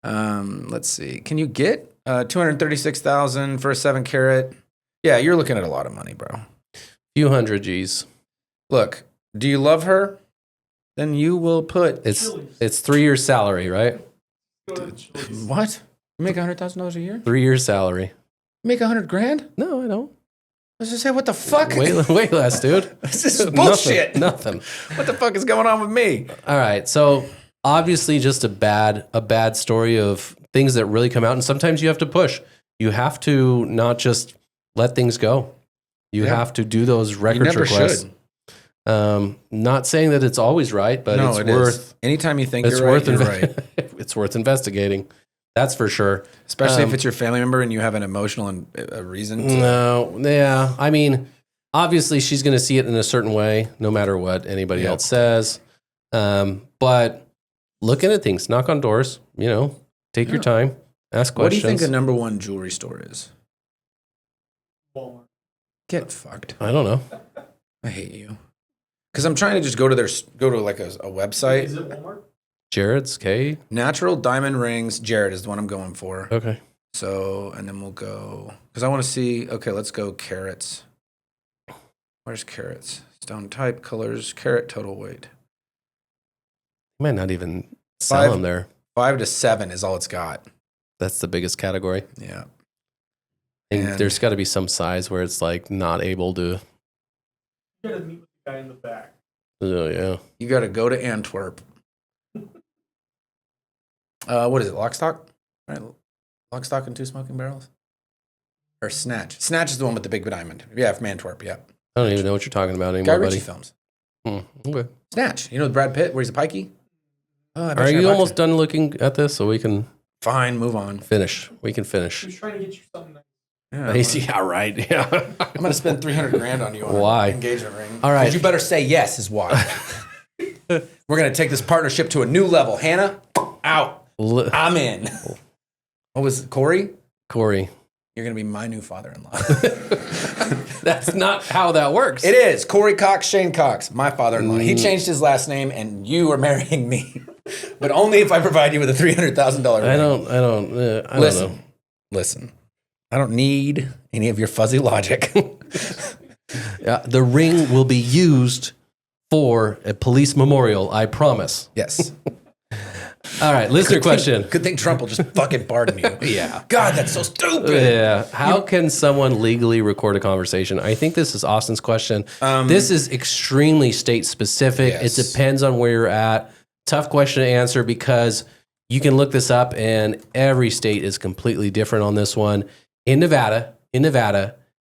Let's see. Can you get 236,000 for a 7-carat? Yeah, you're looking at a lot of money, bro. Few hundred G's. Look, do you love her? Then you will put It's 3 years salary, right? what? You make $100,000 a year? 3 years salary. You make $100,000? No, I don't. I was just say, what the fuck? Way less, dude. This is bullshit. Nothing. What the fuck is going on with me? All right, so obviously just a bad story of things that really come out, and sometimes you have to push. You have to not just let things go. You have to do those records never requests. should. Not saying that it's always right, but No, it's it worth. is. Anytime you think It's you're worth. right, you're right. It's worth investigating. That's for sure. Especially if it's your family member and you have an emotional and a reason to. No, yeah. I mean, obviously she's going to see it in a certain way, no matter what anybody else says. But looking at things, knock on doors. Take your time, ask What do questions. you think a number one jewelry store is? Walmart. Get fucked. I don't know. I hate you. Because I'm trying to just go to like a website. Is it Walmart? Jared's K. Natural diamond rings. Jared is the one I'm going for. Okay. So, and then we'll go, because I want to see, okay, let's go carats. Where's carats? Stone type, colors, carat, total weight. Might not even sell them there. 5 to 7 is all it's got. That's the biggest category. Yeah. And there's got to be some size where it's like not able to. You gotta meet with the guy in the back. Oh yeah. You got to go to Antwerp. What is it? Lock, stock? Right. Lock, stock, and 2 smoking barrels? Or Snatch? Snatch is the one with the big diamond. Yeah, from Antwerp, yeah. I don't even know what you're talking about Guy anymore, Ritchie buddy. films. Okay. Snatch. You know Brad Pitt, where he's a pikey? Oh, I bet Are I you bought almost done looking at this so we can Fine, move on. Finish. We can finish. Who's trying to get you something nice? Yeah, Yeah, right. Yeah. I'm going to spend $300,000 on you on Why? an engagement ring. All right. You better say yes is why. We're going to take this partnership to a new level. Hannah, out. I'm in. What was it, Corey? Corey. You're going to be my new father-in-law. That's not how that works. It is. Corey Cox, Shane Cox, my father-in-law. He changed his last name, and you are marrying me. But only if I provide you with a $300,000 ring. I don't know. Listen. I don't need any of your fuzzy logic. The ring will be used for a police memorial, I promise. Yes. All right, listener question. Good thing Trump will just fucking pardon you. Yeah. God, that's so stupid. Yeah. How can someone legally record a conversation? I think this is Austin's question. This is extremely state specific. Yes. It depends on where you're at. Tough question to answer because you can look this up and every state is completely different on this one. In Nevada,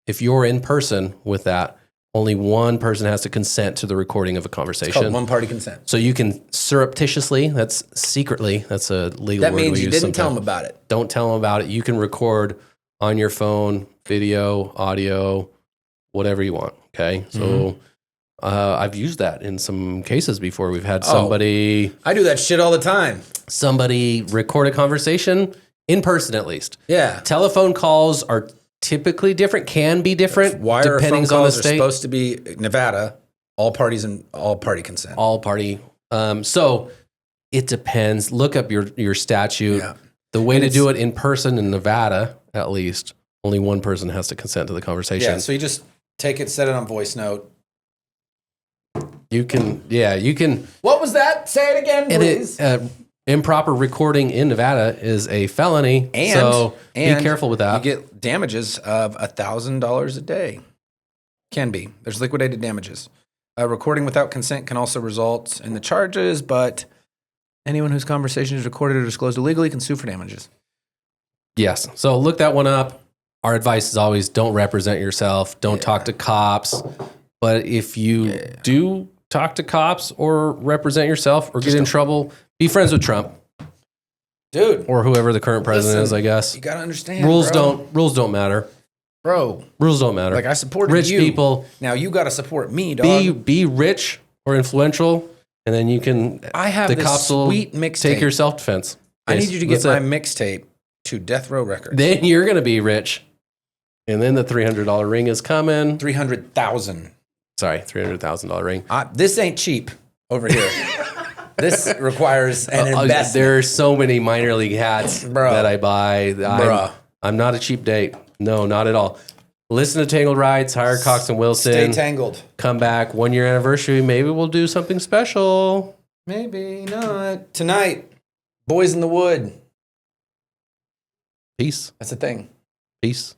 if you're in person with that, only one person has to consent to the recording of a conversation. It's called one-party consent. So you can surreptitiously, that's secretly, that's a legal That word means we you use didn't tell sometimes. them about it. Don't tell them about it. You can record on your phone, video, audio, whatever you want. Okay. So I've used that in some cases before. We've had somebody. I do that shit all the time. Somebody record a conversation in person, at least. Yeah. Telephone calls are typically different, can be different. Wire depending phone on the calls are state. supposed to be Nevada, all parties and all party consent. All party. So it depends. Look up your statute. Yeah. The way to do it in person in Nevada, at least, only one person has to consent to the conversation. Yeah, so you just take it, set it on voice note. You can. What was that? Say it again, please. Improper recording in Nevada is a felony, so be careful with that. You get damages of $1,000 a day. Can be. There's liquidated damages. Recording without consent can also result in the charges, but anyone whose conversation is recorded or disclosed illegally can sue for damages. Yes. So look that one up. Our advice is always don't represent yourself. Don't talk to cops. But if you do talk to cops or represent yourself or get in trouble, be friends with Trump. Dude. Or whoever the current president is, I guess. You got to understand, Rules bro. don't matter. Bro. Rules don't matter. Like I supported rich you. people. Now you got to support me, dog. Be rich or influential, and then you can. I have the this cops will sweet mixtape. take your self defense. I need you to get my mixtape to Death Row Records. Then you're going to be rich, and then the $300 ring is coming. $300,000. Sorry, $300,000 ring. This ain't cheap over here. This requires an investment. There are so many minor league hats that I buy. I'm not a cheap date. No, not at all. Listen to Tangled Rides, hire Cox and Wilson. Stay tangled. Come back 1 year anniversary. Maybe we'll do something special. Maybe not. Tonight, Boys in the Wood. Peace. That's the thing. Peace.